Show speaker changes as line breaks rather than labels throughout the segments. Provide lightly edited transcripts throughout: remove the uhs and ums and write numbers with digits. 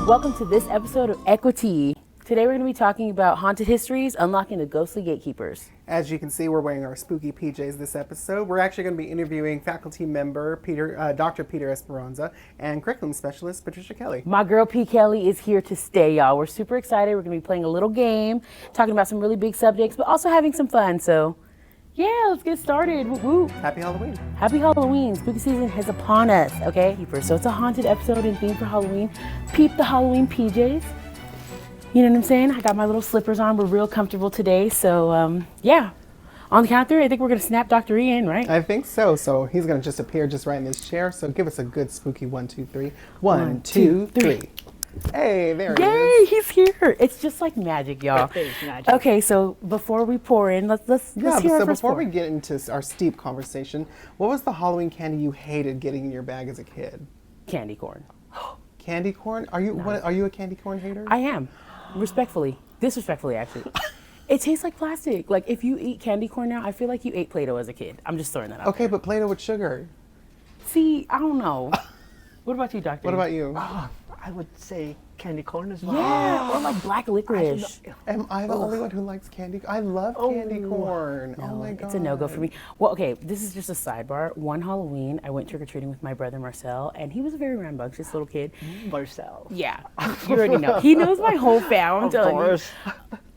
Welcome to this episode of Equi-Tea. Today we're going to be talking about haunted histories, unlocking the ghostly gatekeepers.
As you can see, we're wearing our spooky PJs this episode. We're actually going to be interviewing faculty member Dr. Peter Esperanza and curriculum specialist Patricia Kelley.
My girl P. Kelley is here to stay, y'all. We're super excited. We're going to be playing a little game, talking about some really big subjects, but also having some fun. So, yeah, let's get started. Woo-woo.
Happy Halloween.
Happy Halloween. Spooky season is upon us, okay? So it's a haunted episode and theme for Halloween. Peep the Halloween PJs. You know what I'm saying? I got my little slippers on. We're real comfortable today. So, yeah. On the count of three, I think we're going to snap Dr. E in, right?
I think so. So he's going to just appear just right in this chair. So give us a good spooky 1, 2, 3. 1, 2, 3. Hey, there he is.
Yay, he's here. It's just like magic, y'all.
It's magic.
Okay, so before we pour in, let's hear our
so
first
before
pour.
we get into our steep conversation, what was the Halloween candy you hated getting in your bag as a kid?
Candy corn.
Candy corn? Are you a candy corn hater?
I am. Respectfully. Disrespectfully, actually. It tastes like plastic. Like, if you eat candy corn now, I feel like you ate Play-Doh as a kid. I'm just throwing that out
Okay,
there.
but Play-Doh with sugar.
See, I don't know. What about you, Doctor?
What about you?
I would say candy corn as well.
Yeah, or like black licorice.
Am I the only one who likes candy? I love candy corn.
No,
oh my god.
it's a no-go for me. Well, okay, this is just a sidebar. One Halloween, I went trick-or-treating with my brother Marcel, and he was a very rambunctious little kid.
Marcel.
Yeah, you already know. He knows my whole family.
Of course.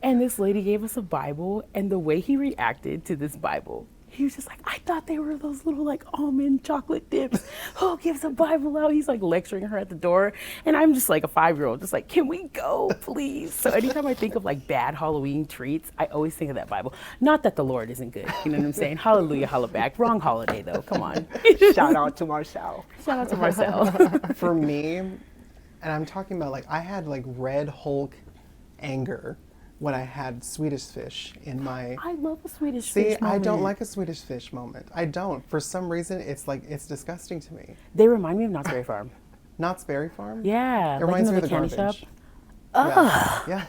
And this lady gave us a Bible, and the way he reacted to this Bible, he was just like, I thought they were those little like almond chocolate dips. Who gives a Bible out? He's like lecturing her at the door. And I'm just like a 5-year-old, just like, can we go, please? So anytime I think of like bad Halloween treats, I always think of that Bible. Not that the Lord isn't good, you know what I'm saying? Hallelujah, holla back. Wrong holiday though, come on.
Shout out to Marcel.
Shout out to Marcel.
For me, and I'm talking about like, I had like Red Hulk anger when I had Swedish fish in my...
I love a Swedish fish
See, I don't
moment.
like a Swedish fish moment. I don't. For some reason, it's like, it's disgusting to me.
They remind me of Knott's Berry Farm.
Knott's Berry Farm?
Yeah.
It reminds me of
the
the
candy
garbage.
shop.
Yeah.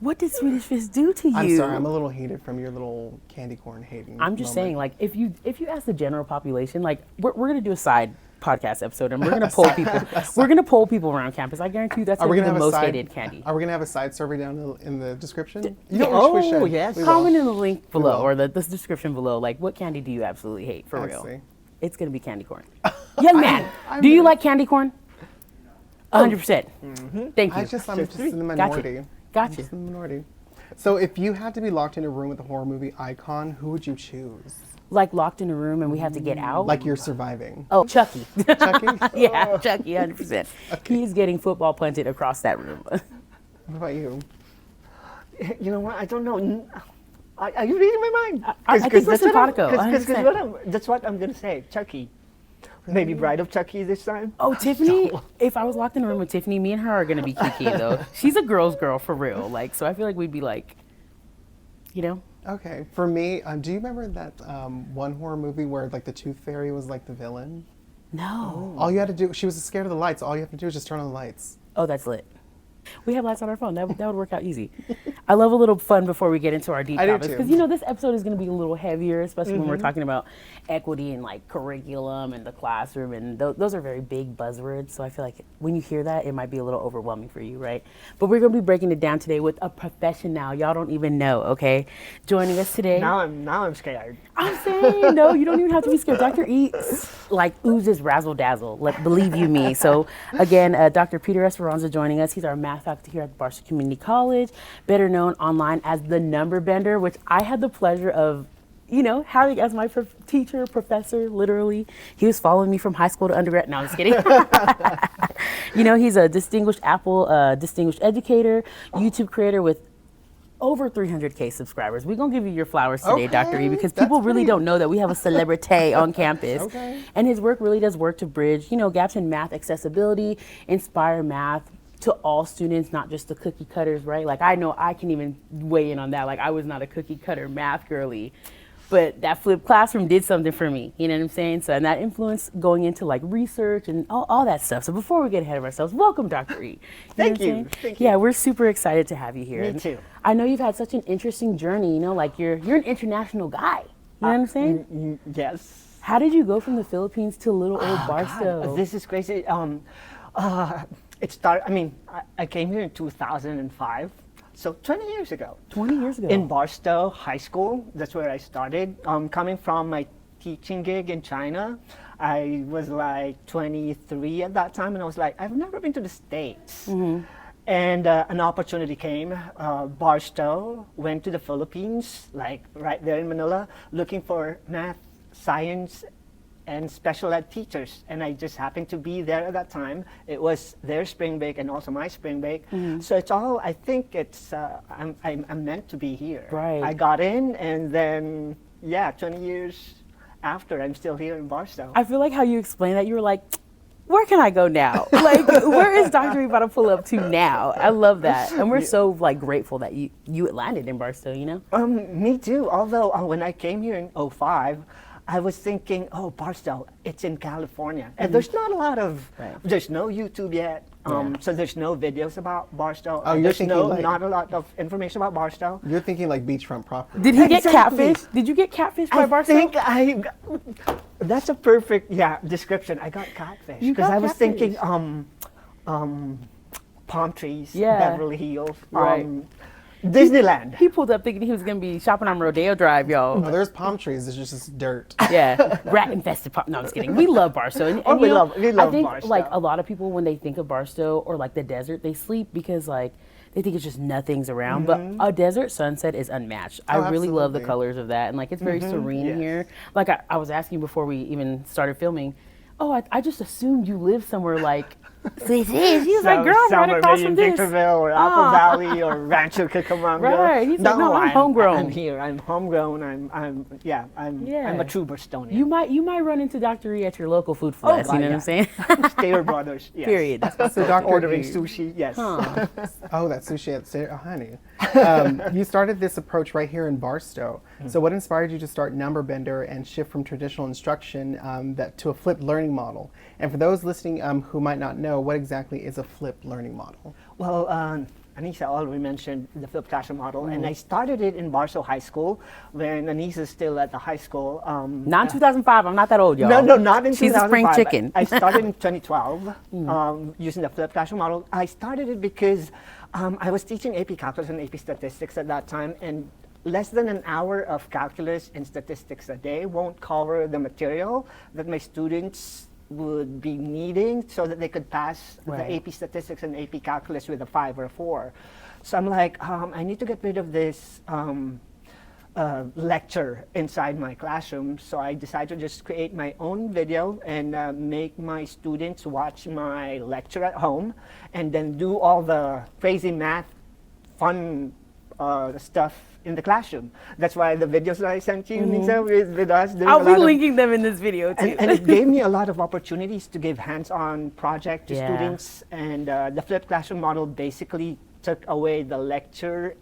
What did Swedish fish do to you?
I'm sorry, I'm a little heated from your little candy corn hating
I'm just saying,
moment.
like, if you ask the general population, like, we're gonna do a side podcast episode, and we're gonna poll people. We're gonna poll people around campus. I guarantee you that's
Are
gonna
we
be
gonna
the
have a
most
side,
hated candy.
Are we gonna have a side survey down in the description?
Yeah.
We should.
Yes.
We will.
Comment in the link below
will.
or the description below, like, what candy do you absolutely hate for real?
Actually.
It's gonna be candy corn. Young man,
I'm
do you
gonna-
like candy corn? 100%. Thank you.
I'm just in the minority.
Gotcha.
Just in the minority. So if you had to be locked in a room with a horror movie icon, who would you choose?
Like locked in a room and we have to get out.
Like you're surviving.
Oh, Chucky.
Chucky?
Yeah, Chucky, 100%. He's getting football punted across that room.
What about you?
You know what? I don't know. Are you reading my mind?
I think we're simpatico, 100%.
That's what I'm going to say. Chucky. Maybe Bride of Chucky this time.
Oh, Tiffany, if I was locked in a room with Tiffany, me and her are going to be kiki, though. She's a girl's girl for real. Like, so I feel like we'd be like, you know?
Okay, for me, do you remember that one horror movie where like the Tooth Fairy was like the villain?
No.
All you had to do, she was scared of the lights. All you have to do is just turn on the lights.
Oh, that's lit. We have lights on our phone. That would work out easy. I love a little fun before we get into our deep
I do
topics.
too.
Because, you know, this episode is going to be a little heavier, especially when we're talking about equity and, like, curriculum and the classroom. And those are very big buzzwords. So I feel like when you hear that, it might be a little overwhelming for you, right? But we're going to be breaking it down today with a professional. Y'all don't even know, okay? Joining us today.
Now I'm scared.
I'm saying, no, you don't even have to be scared. Dr. E, like, oozes razzle-dazzle, believe you me. So, again, Dr. Peter Esperanza joining us. He's our math faculty here at Barstow Community College, better known online as the Number Bender, which I had the pleasure of, you know, having as my teacher, professor, literally. He was following me from high school to undergrad. No, I'm just kidding. You know, he's a distinguished distinguished educator, YouTube creator with over 300K subscribers. We're going to give you your flowers today, Dr. E, because
that's
people really
pretty-
don't know that we have a celebrity on campus.
Okay.
And his work really does work to bridge, you know, gaps in math accessibility, inspire math to all students, not just the cookie cutters, right? Like, I know I can even weigh in on that. Like, I was not a cookie cutter math girly, but that flipped classroom did something for me, you know what I'm saying? So, and that influence going into like research and all that stuff. So before we get ahead of ourselves, welcome, Dr. E.
Thank
know what I'm
you.
saying?
Thank you.
Yeah, we're super excited to have you here.
Me too.
I know you've had such an interesting journey, you know, like you're an international guy, you know what I'm saying?
Yes.
How did you go from the Philippines to little old
God,
Barstow?
this is crazy. I came here in 2005, so 20 years ago.
20 years ago.
In Barstow High School, that's where I started. Coming from my teaching gig in China, I was like 23 at that time, and I was like, I've never been to the States. And an opportunity came. Barstow went to the Philippines, like right there in Manila, looking for math, science, and special ed teachers, and I just happened to be there at that time. It was their spring break and also my spring break, so it's all. I think it's. I'm meant to be here.
Right.
I got in, and then 20 years after, I'm still here in Barstow.
I feel like how you explained that, you were like, where can I go now? Like, where is Dr. E about to pull up to now? I love that. And we're so like grateful that you landed in Barstow, you know?
Me too. Although when I came here in '05, I was thinking, oh, Barstow, it's in California. And there's not a lot of, there's no YouTube yet. So there's no videos about Barstow.
Oh, you're
there's
thinking like,
not a lot of information about Barstow.
You're thinking like beachfront property.
Did he get
Exactly.
catfish? Did you get catfish by
I
Barstow?
think that's a perfect description. I got catfish
You
because
got
I was
catfish.
thinking palm trees,
Yeah.
Beverly Hills,
Right.
Disneyland.
He pulled up thinking he was gonna be shopping on Rodeo Drive, y'all.
Oh, there's palm trees. It's just dirt.
Yeah, rat infested. No, I'm just kidding. We love Barstow. And,
Oh, we
you know,
love
I think
Barstow.
like a lot of people when they think of Barstow or like the desert, they sleep because like they think it's just nothing's around. But a desert sunset is unmatched. I really love the
absolutely.
colors of that, and like it's very serene
Yes.
here. Like I was asking before we even started filming. Oh, I just assumed you lived somewhere like this is. He was like, girl, I'm right
somewhere
across
maybe
from
in
this.
Victorville or Apple Valley or Rancho Cucamonga.
Right. He's like, no, I'm homegrown.
I'm here. I'm homegrown. I'm a true Bostonian.
You might run into Dr. E at your local food fest.
God,
You know what I'm saying?
Stater Brothers. Yes.
Period. That's
So Dr.
Ordering
E,
sushi. Yes.
Oh, that sushi at Sarah, honey. You started this approach right here in Barstow. So what inspired you to start Number Bender and shift from traditional instruction to a flipped learning model? And for those listening who might not know, what exactly is a flipped learning model?
Well, Anissa already mentioned the flipped classroom model, and I started it in Barstow High School when Anissa's still at the high school.
Not in 2005. I'm not that old, y'all.
No, not in
She's a
2005.
spring chicken.
I started in 2012 using the flipped classroom model. I started it because I was teaching AP Calculus and AP Statistics at that time, and less than an hour of calculus and statistics a day won't cover the material that my students would be needing so that they could pass
Right.
the AP Statistics and AP Calculus with a 5 or a 4. So I'm like, I need to get rid of this lecture inside my classroom. So I decided to just create my own video and make my students watch my lecture at home and then do all the crazy math, fun stuff in the classroom. That's why the videos that I sent you, Nisa, with us doing
I'll
a
be
lot of-
linking them in this video too.
and it gave me a lot of opportunities to give hands-on project to
Yeah.
students. And the flipped classroom model basically took away the lecture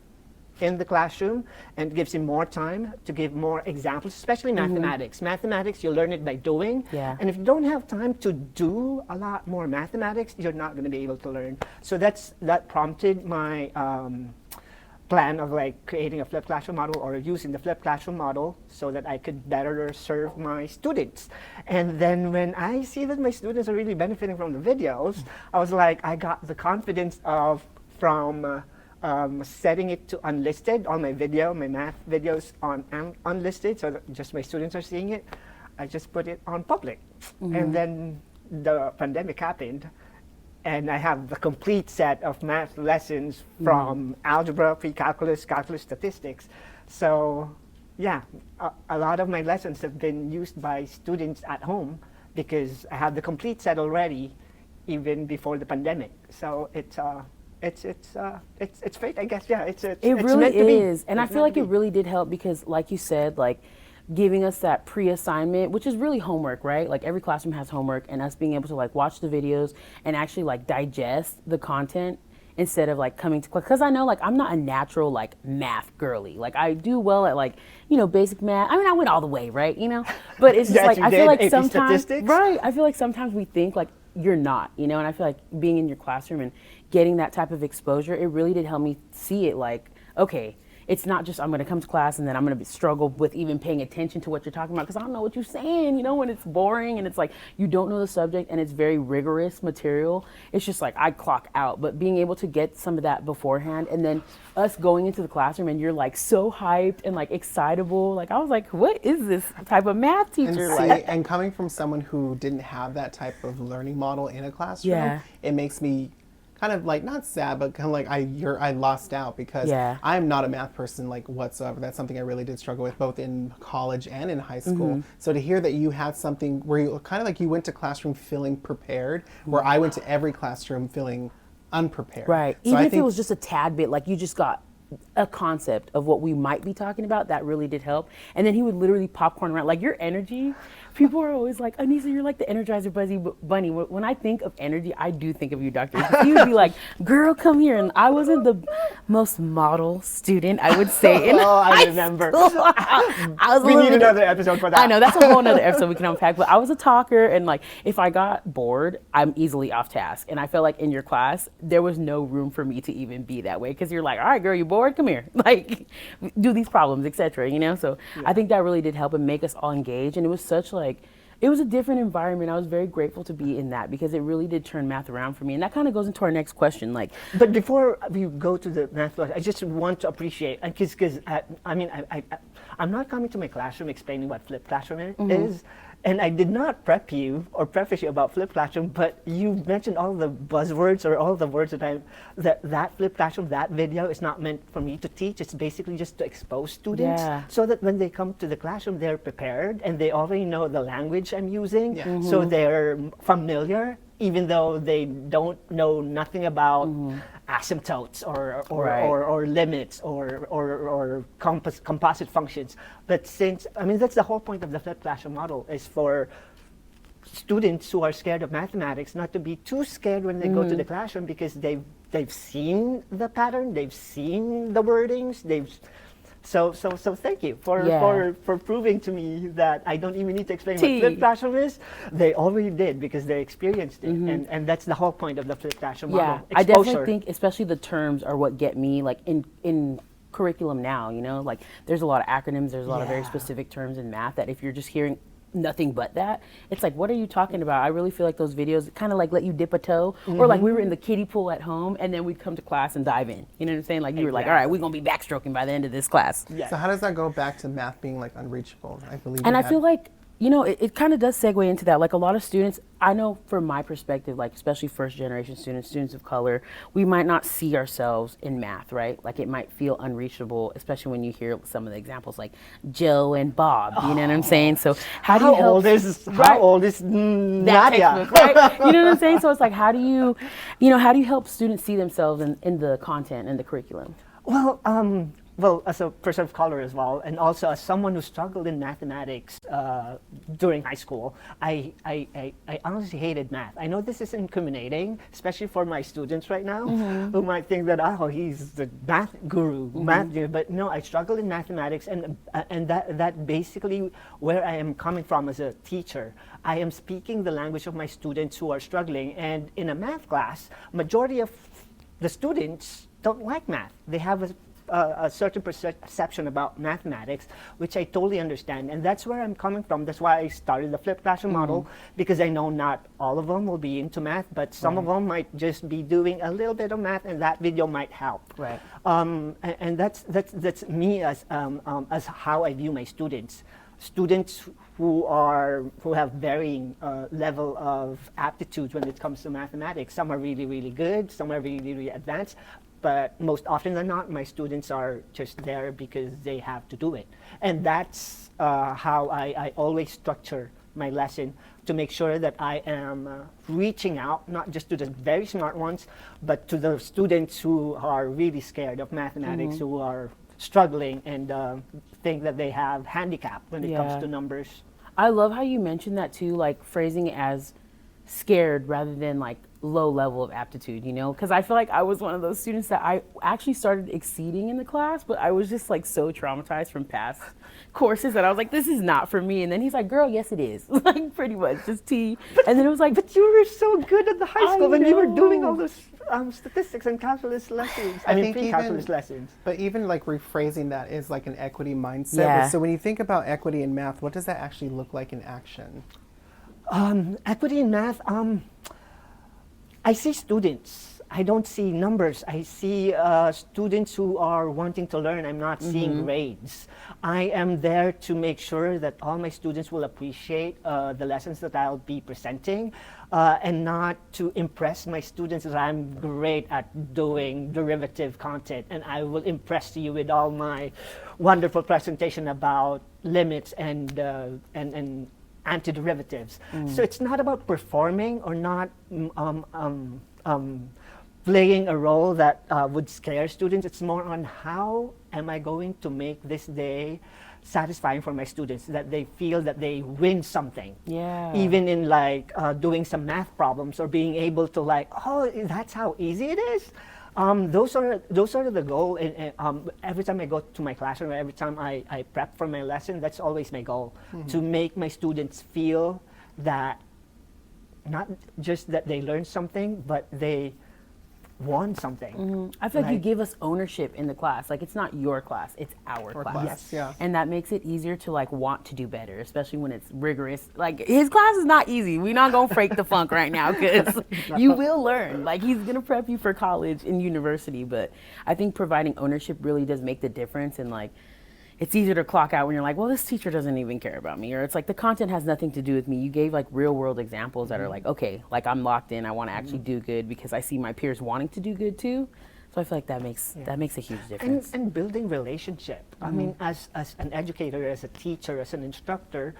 in the classroom and gives you more time to give more examples, especially mathematics. Mathematics, you learn it by doing.
Yeah.
And if you don't have time to do a lot more mathematics, you're not going to be able to learn. So that prompted my plan of like creating a flipped classroom model or using the flipped classroom model so that I could better serve my students. And then when I see that my students are really benefiting from the videos, I was like, I got the confidence from setting it to unlisted, all my math videos on unlisted, so that just my students are seeing it. I just put it on public. And then the pandemic happened, and I have the complete set of math lessons from algebra, pre-calculus, calculus, statistics. So yeah, a lot of my lessons have been used by students at home because I have the complete set already, even before the pandemic. So it's fate, I guess. Yeah, it's
really
meant to be.
is. And I
It's
feel
meant
like
to
it
be.
really did help because, like you said, like giving us that pre-assignment, which is really homework, right? Like every classroom has homework, and us being able to like watch the videos and actually like digest the content instead of like coming to class. Because I know like I'm not a natural like math girly. Like I do well at like, you know, basic math. I mean, I went all the way, right? You know, but it's just
Yes,
like
you
I feel
did.
like
AP
sometimes,
statistics?
right? I feel like sometimes we think like you're not, you know, and I feel like being in your classroom and getting that type of exposure, it really did help me see it like, okay, it's not just I'm going to come to class and then I'm going to struggle with even paying attention to what you're talking about because I don't know what you're saying, you know, when it's boring and it's like you don't know the subject and it's very rigorous material. It's just like I clock out, but being able to get some of that beforehand and then us going into the classroom and you're like so hyped and like excitable. Like I was like, what is this type of math teacher?
And coming from someone who didn't have that type of learning model in a classroom, it makes me kind of like not sad, but kind of like I lost out because I'm not a math person like whatsoever. That's something I really did struggle with both in college and in high school. So to hear that you had something where you kind of like you went to classroom feeling prepared, where I went to every classroom feeling unprepared.
Right.
So
Even if it was just a tad bit, like you just got a concept of what we might be talking about, that really did help. And then he would literally popcorn around. Like your energy, people are always like, Anissa, you're like the Energizer Bunny. When I think of energy, I do think of you, Doctor. He would be like, girl, come here. And I wasn't the most model student, I would say.
I remember. We need another episode for that.
I know, that's a whole nother episode we can unpack. But I was a talker, and like, if I got bored, I'm easily off task. And I felt like in your class, there was no room for me to even be that way. Because you're like, all right, girl, you bored? Come here. Like, do these problems, etc. You know? So I think that really did help and make us all engage. And it was such like, it was a different environment. I was very grateful to be in that because it really did turn math around for me. And that kind of goes into our next question. Like,
but before we go to the math class, I just want to appreciate, because I'm not coming to my classroom explaining what flipped classroom is. And I did not prep you or preface you about flipped classroom, but you mentioned all the buzzwords or all the words that flipped classroom, that video is not meant for me to teach. It's basically just to expose students so that when they come to the classroom, they're prepared and they already know the language I'm using. So they're familiar, even though they don't know nothing about asymptotes or limits or composite functions. But since, I mean, that's the whole point of the flipped classroom model, is for students who are scared of mathematics not to be too scared when they go to the classroom, because they've seen the pattern, they've seen the wordings, So thank you for proving to me that I don't even need to explain what flipped classroom is. They already did because they experienced it, and that's the whole point of the flipped classroom model.
I definitely think, especially the terms are what get me like in curriculum now. You know, like there's a lot of acronyms, there's a lot of very specific terms in math that if you're just hearing nothing but that, it's like, what are you talking about? I really feel like those videos kind of like let you dip a toe, or like we were in the kiddie pool at home and then we'd come to class and dive in. You know what I'm saying? Like you were like, all right, we're gonna be backstroking by the end of this class.
So how does that go back to math being like unreachable? I believe.
And I feel like, you know, it kind of does segue into that. Like a lot of students, I know from my perspective, like especially first generation students of color, we might not see ourselves in math, right? Like it might feel unreachable, especially when you hear some of the examples like Joe and Bob, you know what I'm saying? So how do you help?
How old is Nadia?
Right? You know what I'm saying? So it's like, how do you help students see themselves in the content and the curriculum?
Well, as a person of color as well, and also as someone who struggled in mathematics during high school, I honestly hated math. I know this is incriminating, especially for my students right now, who might think that, oh, he's the math guru, but no, I struggled in mathematics, and that basically where I am coming from as a teacher. I am speaking the language of my students who are struggling, and in a math class, majority of the students don't like math. They have a certain perception about mathematics, which I totally understand, and that's where I'm coming from. That's why I started the flipped classroom model, because I know not all of them will be into math, but some of them might just be doing a little bit of math, and that video might help.
Right.
And that's me as how I view my students. Students who have varying level of aptitude when it comes to mathematics. Some are really, really good. Some are really, really advanced. But most often than not, my students are just there because they have to do it. And that's how I always structure my lesson, to make sure that I am reaching out, not just to the very smart ones, but to the students who are really scared of mathematics, who are struggling and think that they have handicap when it comes to numbers.
I love how you mentioned that too, like phrasing it as scared rather than like low level of aptitude, you know, because I feel like I was one of those students that I actually started exceeding in the class, but I was just like so traumatized from past courses that I was like, this is not for me. And then he's like, girl, yes it is. Like pretty much just T. And then it was like,
but you were so good at the high school when you were doing all those statistics and calculus lessons.
I
I mean,
think
pre-calculus lessons.
But even like rephrasing that is like an equity mindset.
Yeah.
So when you think about equity in math, what does that actually look like in action?
Equity in math, I see students. I don't see numbers. I see students who are wanting to learn. I'm not seeing grades. I am there to make sure that all my students will appreciate the lessons that I'll be presenting, and not to impress my students that I'm great at doing derivative content, and I will impress you with all my wonderful presentation about limits and antiderivatives. So it's not about performing or not playing a role that would scare students. It's more on how am I going to make this day satisfying for my students, that they feel that they win something.
Yeah.
Even in like doing some math problems or being able to like, oh, that's how easy it is. Those are the goal. And every time I go to my classroom, every time I prep for my lesson, that's always my goal, to make my students feel that not just that they learned something, but they won something.
I feel like you give us ownership in the class. Like, it's not your class, it's our class.
Yes. Yeah.
And that makes it easier to like want to do better, especially when it's rigorous. Like, his class is not easy. We're not gonna fake the funk right now, because you will learn. Like, he's gonna prep you for college and university, but I think providing ownership really does make the difference. And like, it's easier to clock out when you're like, well, this teacher doesn't even care about me, or it's like the content has nothing to do with me. You gave like real world examples that are like, okay, like I'm locked in, I want to actually do good because I see my peers wanting to do good too. So I feel like that makes a huge difference.
And building relationship. I mean, as an educator, as a teacher, as an instructor,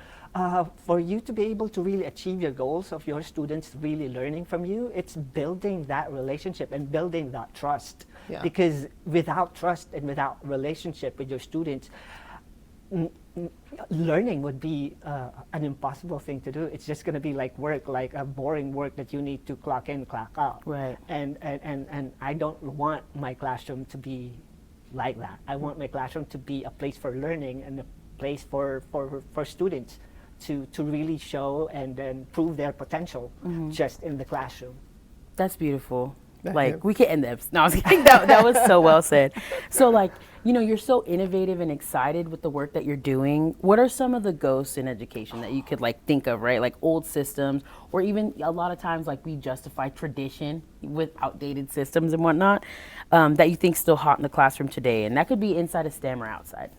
for you to be able to really achieve your goals of your students really learning from you, it's building that relationship and building that trust.
Yeah.
Because without trust and without relationship with your students, learning would be an impossible thing to do. It's just going to be like work, like a boring work that you need to clock in, clock out.
Right.
And I don't want my classroom to be like that. I want my classroom to be a place for learning and a place for students to really show and then prove their potential just in the classroom.
That's beautiful.
Yeah.
Like, we can end this. No, I was kidding. That was so well said. So like, you know, you're so innovative and excited with the work that you're doing. What are some of the ghosts in education that you could like think of, right? Like old systems, or even a lot of times like we justify tradition with outdated systems and whatnot, that you think still hot in the classroom today. And that could be inside of STEM or outside.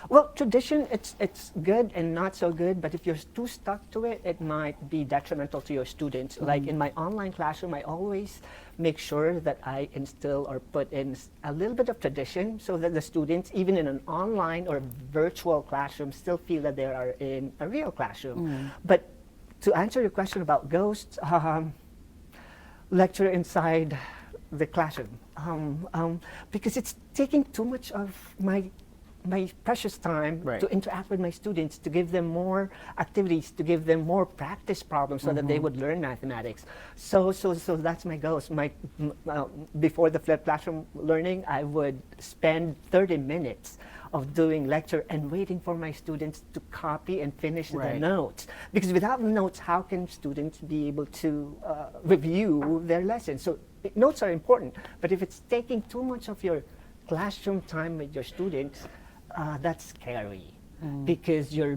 Well, tradition, it's good and not so good, but if you're too stuck to it, it might be detrimental to your students. Like in my online classroom, I always make sure that I instill or put in a little bit of tradition so that the students, even in an online or virtual classroom, still feel that they are in a real classroom. But to answer your question about ghosts, lecture inside the classroom, because it's taking too much of my precious time to interact with my students, to give them more activities, to give them more practice problems so that they would learn mathematics. So that's my goals. Before the flipped classroom learning, I would spend 30 minutes of doing lecture and waiting for my students to copy and finish the notes. Because without notes, how can students be able to review their lessons? So notes are important, but if it's taking too much of your classroom time with your students, that's scary, because you're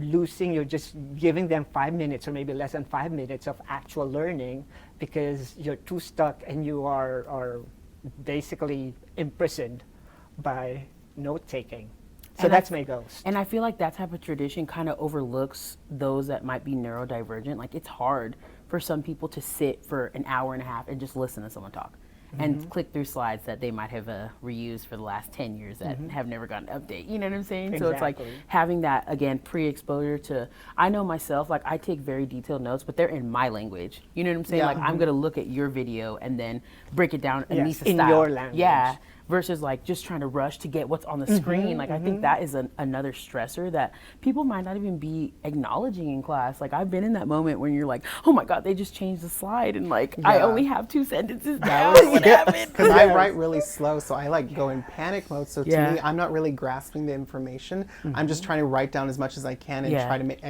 just giving them 5 minutes or maybe less than 5 minutes of actual learning because you're too stuck and you are basically imprisoned by note-taking. So
And
that's my goals.
And I feel like that type of tradition kind of overlooks those that might be neurodivergent. Like, it's hard for some people to sit for an hour and a half and just listen to someone talk. And click through slides that they might have reused for the last 10 years that have never gotten an update. You know what I'm saying?
Exactly.
So it's like having that, again, pre-exposure to, I know myself, like I take very detailed notes, but they're in my language. You know what I'm saying?
Yeah.
Like I'm going to look at your video and then break it down in Lisa
in
style.
your language.
Yeah. Versus like just trying to rush to get what's on the screen. Like I think that is another stressor that people might not even be acknowledging in class. Like I've been in that moment when you're like, oh my God, they just changed the slide and like I only have 2 sentences down. What happened?
Because I write really slow, so I like go in panic mode. So to
Yeah.
me, I'm not really grasping the information. I'm just trying to write down as much as I can and
Yeah.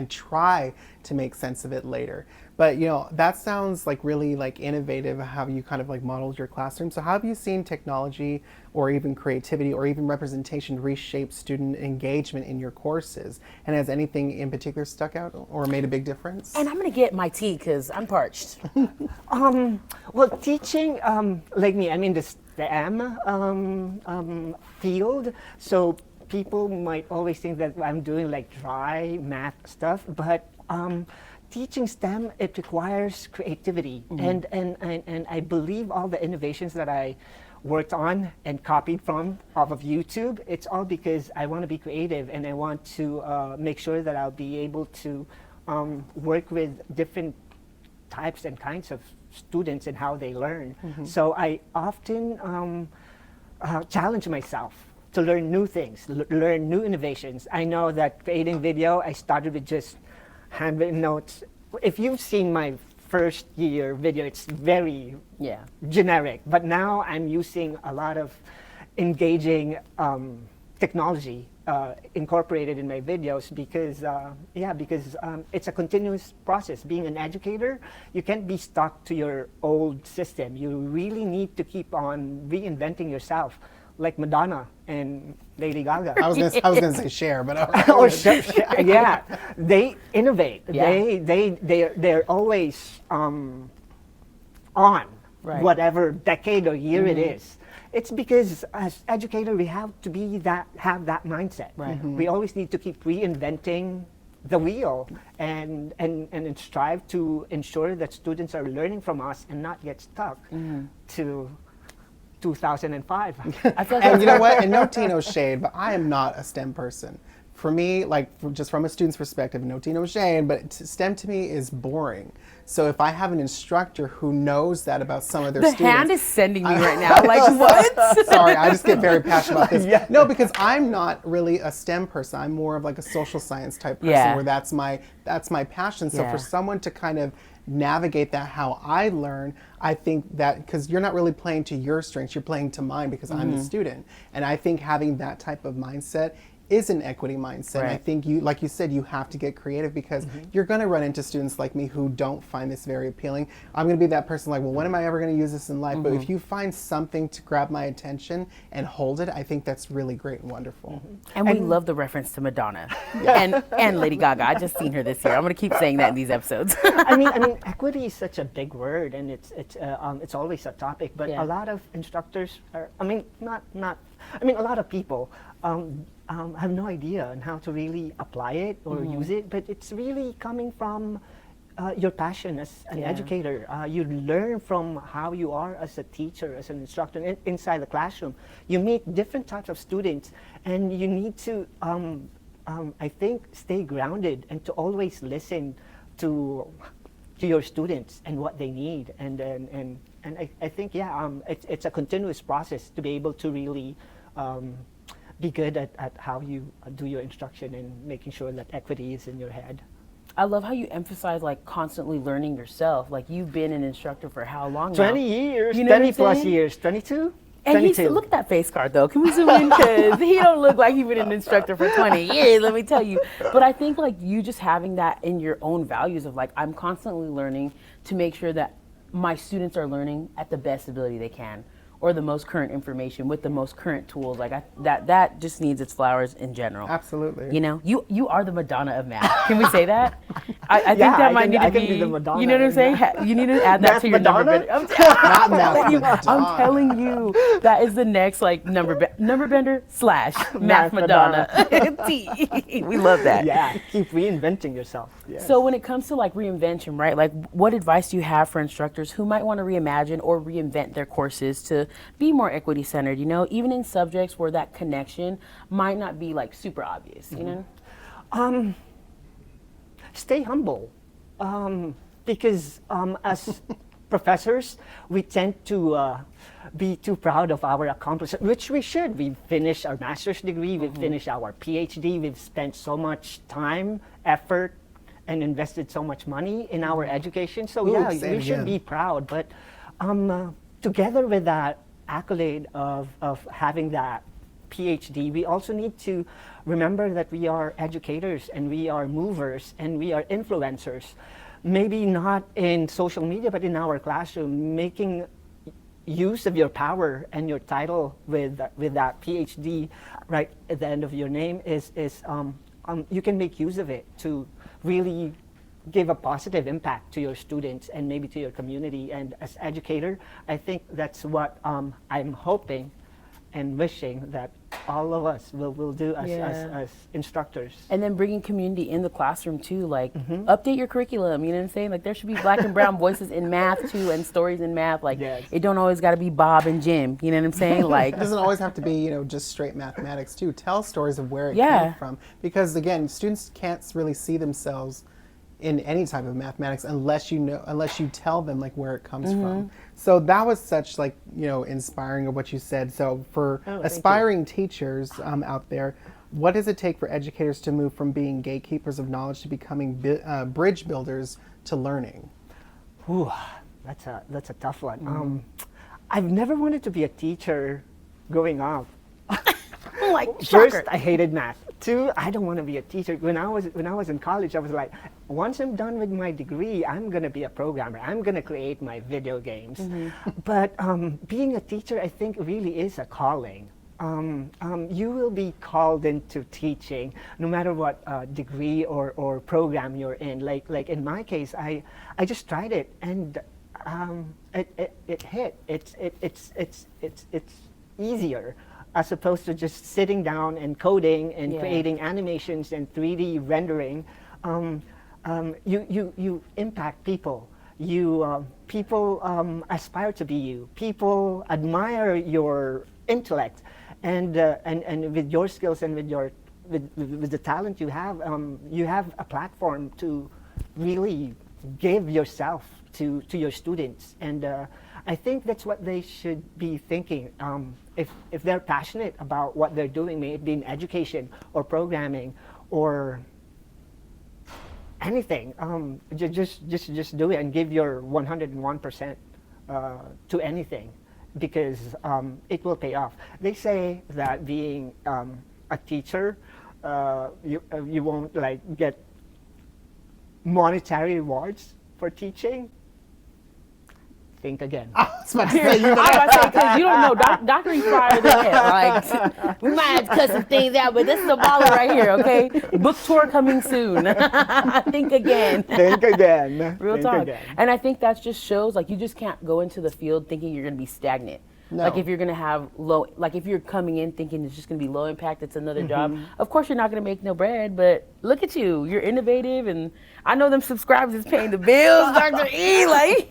try to make sense of it later. But that sounds like really like innovative how you kind of like modeled your classroom. So how have you seen technology or even creativity or even representation reshape student engagement in your courses? And has anything in particular stuck out or made a big difference?
And I'm gonna get my tea because I'm parched.
Well, teaching, like me, I'm in the STEM field, so people might always think that I'm doing like dry math stuff, but teaching STEM, it requires creativity. And I believe all the innovations that I worked on and copied from off of YouTube, it's all because I want to be creative and I want to make sure that I'll be able to work with different types and kinds of students and how they learn. So I often challenge myself to learn new things, learn new innovations. I know that creating video, I started with just handwritten notes. If you've seen my first year video, it's very generic, but now I'm using a lot of engaging technology incorporated in my videos because it's a continuous process. Being an educator, you can't be stuck to your old system. You really need to keep on reinventing yourself, like Madonna and Lady Gaga.
I was gonna say Cher, but
yeah, they innovate.
Yeah.
They're always on
Right.
whatever decade or year it is. It's because as educator we have to have that mindset.
Right.
We always need to keep reinventing the wheel and strive to ensure that students are learning from us and not get stuck to 2005.
I feel like
And you know what? And no tea, no shade, but I am not a STEM person. For me, like just from a student's perspective, no tea, no shade, but STEM to me is boring. So if I have an instructor who knows that about some of their
the
students,
hand is sending me right now. Like what?
Sorry, I just get very passionate about this.
Yeah.
No, because I'm not really a STEM person. I'm more of like a social science type person
Yeah.
where that's my passion. So
Yeah.
for someone to kind of navigate that how I learn, I think that because you're not really playing to your strengths, you're playing to mine because I'm the student. And I think having that type of mindset is an equity mindset.
Right.
I think you, like you said, you have to get creative because you're going to run into students like me who don't find this very appealing. I'm going to be that person like, well, when am I ever going to use this in life? But if you find something to grab my attention and hold it, I think that's really great and wonderful.
And we love the reference to Madonna and Lady Gaga. I just seen her this year. I'm gonna keep saying that in these episodes.
I mean, equity is such a big word, and it's always a topic. But
Yeah.
a lot of instructors are, a lot of people have no idea on how to really apply it or use it. But it's really coming from your passion as an educator. You learn from how you are as a teacher, as an instructor inside the classroom. You meet different types of students, and you need to, I think, stay grounded and to always listen to your students and what they need. And I think, it's a continuous process to be able to really be good at how you do your instruction and making sure that equity is in your head.
I love how you emphasize like constantly learning yourself. Like you've been an instructor for how long now?
20 years,
You know what
20
I'm
plus
saying?
years, 22?
And he's,
22.
look at that face card though. Can we zoom in? Because he don't look like he's been an instructor for 20 years, let me tell you. But I think like you just having that in your own values of like, I'm constantly learning to make sure that my students are learning at the best ability they can, or the most current information with the most current tools. Like that just needs its flowers in general.
Absolutely.
You know, you are the Madonna of math. Can we say that? I think
Yeah,
that
I
might
can-
need to
I
be.
can be the Madonna
You know what I'm
of
saying? You need to add that
Math
to your number.
Madonna?
I'm
Not math
telling you,
Madonna.
I'm telling you, that is the next like number bender / math
Math
Madonna. T. We love that.
Yeah, keep reinventing yourself. Yes.
So when it comes to like reinvention, right? Like what advice do you have for instructors who might want to reimagine or reinvent their courses to be more equity centered, you know, even in subjects where that connection might not be like super obvious, you know?
Stay humble, because as professors, we tend to be too proud of our accomplishments, which we should. We've finished our master's degree, we've finished our PhD, we've spent so much time, effort, and invested so much money in our education. So
Ooh, say
we
it
should
again.
be proud. But together with that accolade of having that PhD, we also need to remember that we are educators and we are movers and we are influencers. maybe not in social media, but in our classroom, making use of your power and your title with that PhD right at the end of your name is you can make use of it to really give a positive impact to your students and maybe to your community. And as educator, I think that's what I'm hoping and wishing that all of us will do as instructors.
And then bringing community in the classroom too, like update your curriculum, you know what I'm saying? Like there should be black and brown voices in math too, and stories in math. Like it don't always gotta be Bob and Jim, you know what I'm saying? Like
it doesn't always have to be, you know, just straight mathematics too. Tell stories of where it came from. Because again, students can't really see themselves in any type of mathematics unless you tell them like where it comes from. So that was such like, you know, inspiring of what you said. So for aspiring teachers out there, what does it take for educators to move from being gatekeepers of knowledge to becoming bridge builders to learning?
Ooh, that's a tough one. I've never wanted to be a teacher growing up.
like
First,
shocker.
I hated math. Two, I don't want to be a teacher. When I was in college, I was like, once I'm done with my degree, I'm going to be a programmer. I'm going to create my video games. But being a teacher, I think, really is a calling. You will be called into teaching, no matter what degree or program you're in. Like in my case, I just tried it, and it hit. It's easier, as opposed to just sitting down and coding and creating animations and 3D rendering. You impact people. People aspire to be you. People admire your intellect, and with your skills and with the talent you have a platform to really give yourself to your students. And I think that's what they should be thinking. If they're passionate about what they're doing, may it be in education or programming or anything, just do it and give your 101% to anything, because it will pay off. They say that being a teacher, you won't like get monetary rewards for teaching. Think again.
I was about to say,
I'm about to say, because you don't know, Dr. E. Fryer there. Like, we might have to cut some things out, but this is a baller right here, okay? Book tour coming soon. Think again.
Think again.
Real
Think
talk.
again.
And I think that just shows, like, you just can't go into the field thinking you're going to be stagnant.
No.
Like if you're going to have if you're coming in thinking it's just going to be low impact, it's another job, of course you're not going to make no bread, but look at you, you're innovative, and I know them subscribers is paying the bills, Dr. E, like.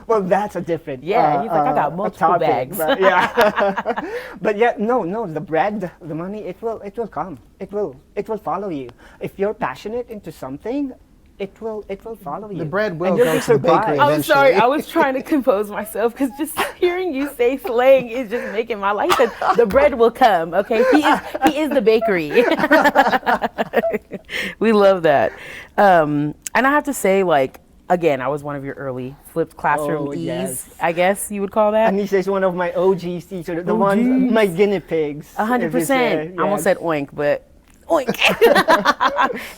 Well, that's a different
he's like, I got multiple
topic,
bags.
but yeah. But yeah, no, the bread, the money, it will come. It will follow you. If you're passionate into something, it will follow you.
The bread will
and you'll
go
be
to the bakery
surprised.
I'm sorry,
eventually.
I was trying to compose myself because just hearing you say slang is just making my life. The bread will come, okay? He is the bakery. We love that. And I have to say, like, again, I was one of your early flipped classroom E's,
yes.
I guess you would call that.
Anisha is one of my OGs teachers, the ones, my guinea pigs.
100%. I almost said oink, but oink.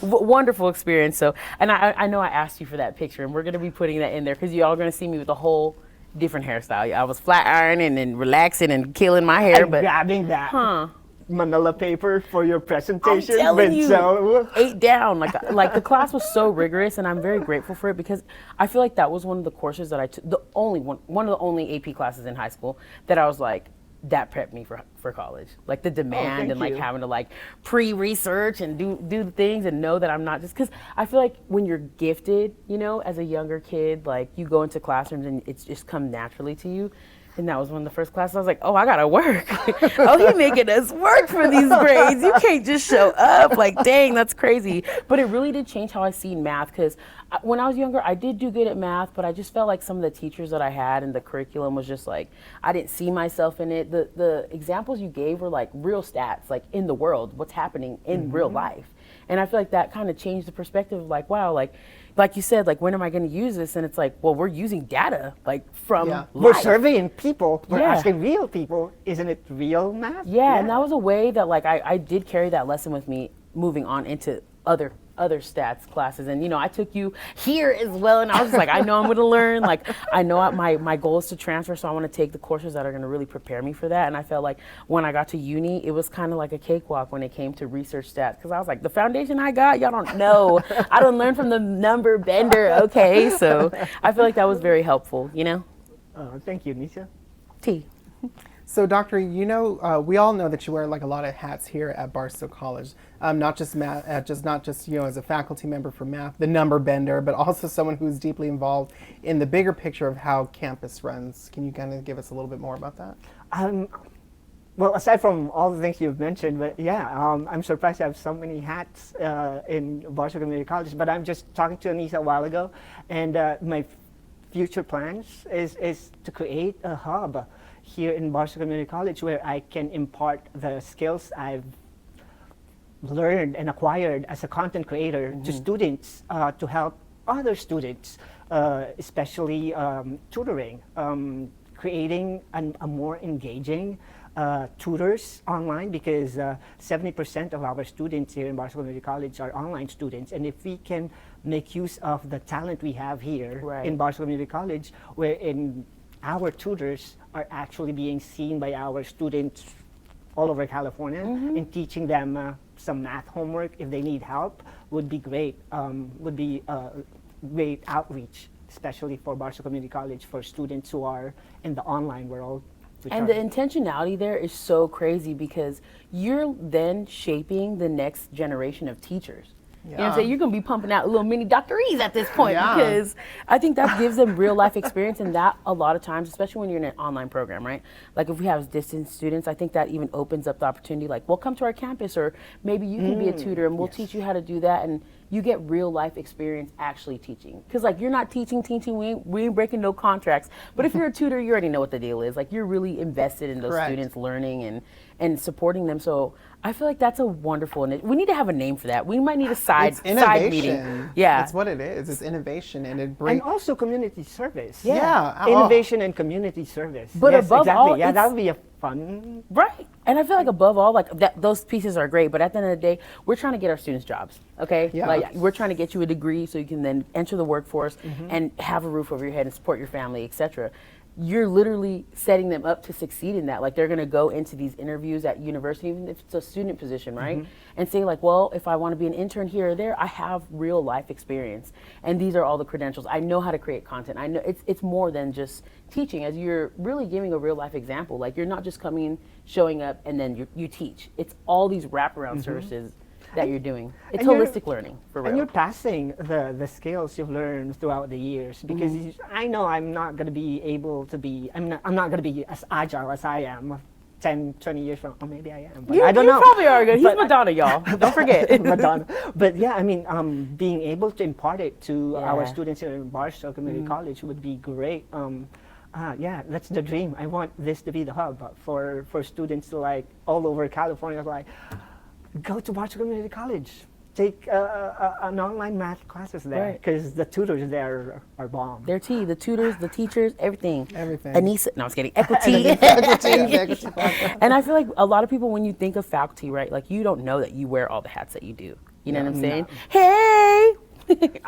Wonderful experience. So, and I know I asked you for that picture, and we're going to be putting that in there because y'all are going to see me with a whole different hairstyle. I was flat ironing and relaxing and killing my hair,
And
but
grabbing that manila paper for your presentation.
I'm telling
but
you,
so
8 down. Like the class was so rigorous, and I'm very grateful for it because I feel like that was one of the courses that I took, one of the only AP classes in high school that I was like, that prepped me for college. Like the demand and like
you.
having to like pre-research and do the things and know that I'm not just, because I feel like when you're gifted, you know, as a younger kid, like you go into classrooms and it's just come naturally to you. And that was one of the first classes I was like, oh, I gotta work. Oh, he making us work for these grades. You can't just show up. Like, dang, that's crazy. But it really did change how I seen math, because when I was younger, I did do good at math, but I just felt like some of the teachers that I had and the curriculum was just like, I didn't see myself in it. The examples you gave were like real stats, like in the world, what's happening in real life. And I feel like that kind of changed the perspective of like, wow, like you said, like, when am I going to use this? And it's like, well, we're using data, like, from life.
We're surveying people. We're
Yeah.
asking real people, isn't it real math?
Yeah, and that was a way that, like, I did carry that lesson with me moving on into other other stats classes. And, I took you here as well. And I was just like, I know I'm going to learn. Like, I know my goal is to transfer. So I want to take the courses that are going to really prepare me for that. And I felt like when I got to uni, it was kind of like a cakewalk when it came to research stats. Because I was like, the foundation I got, y'all don't know. I don't learn from the number bender. Okay. So I feel like that was very helpful,
Thank you, Nisha.
T.
So, Doctor, we all know that you wear like a lot of hats here at Barstow College. Not just math, not just as a faculty member for math, the number bender, but also someone who's deeply involved in the bigger picture of how campus runs. Can you kind of give us a little bit more about that?
Well, aside from all the things you've mentioned, but yeah, I'm surprised I have so many hats in Barstow Community College. But I'm just talking to Anissa a while ago, and my future plans is to create a hub here in Barstow Community College where I can impart the skills I've learned and acquired as a content creator to students to help other students, especially tutoring, creating a more engaging tutors online, because 70% of our students here in Barstow Community College are online students. And if we can make use of the talent we have here in Barstow Community College, wherein our tutors are actually being seen by our students all over California, and teaching them some math homework if they need help would be great. Would be great outreach, especially for Barstow Community College, for students who are in the online world.
And the intentionality there is so crazy, because you're then shaping the next generation of teachers. You know what I'm saying? You're going to be pumping out little mini doctorees at this point, because I think that gives them real life experience. And that a lot of times, especially when you're in an online program, right? Like if we have distance students, I think that even opens up the opportunity, like, well, come to our campus, or maybe you can be a tutor and we'll teach you how to do that. And you get real life experience actually teaching. Because like you're not teaching, we ain't breaking no contracts. But if you're a tutor, you already know what the deal is. Like you're really invested in those students learning and supporting them. So I feel like that's a wonderful, we need to have a name for that. We might need a side meeting. Yeah.
That's what it is. It's innovation, and it brings.
And also community service.
Yeah.
Innovation and community service.
But above all,
that would be a fun.
Right. And I feel like above all, like those pieces are great, but at the end of the day, we're trying to get our students jobs. Okay.
Yeah.
Like we're trying to get you a degree so you can then enter the workforce and have a roof over your head and support your family, etc. You're literally setting them up to succeed in that. Like they're going to go into these interviews at university, even if it's a student position, right? And say like, well, if I want to be an intern here or there, I have real life experience. And these are all the credentials. I know how to create content. I know it's more than just teaching, as you're really giving a real life example. Like you're not just coming, showing up, and then you teach. It's all these wraparound services that you're doing. It's holistic learning, for real.
And you're passing the skills you've learned throughout the years, because I know I'm not going to be able to be, I'm not going to be as agile as I am 10, 20 years from, or maybe I am, but I don't know.
You probably are good. He's Madonna, y'all. Don't forget.
Madonna. But yeah, I mean, being able to impart it to our students here in Barstow Community College would be great. Yeah, that's the dream. I want this to be the hub for students like all over California. Like, go to Barstow Community College, take an online math classes there, because the tutors there are bomb.
They're the tutors, the teachers, everything.
Everything.
Anissa, no, I was kidding. Equi-Tea. And I feel like a lot of people, when you think of faculty, right, like you don't know that you wear all the hats that you do. You know what I'm saying? Hey!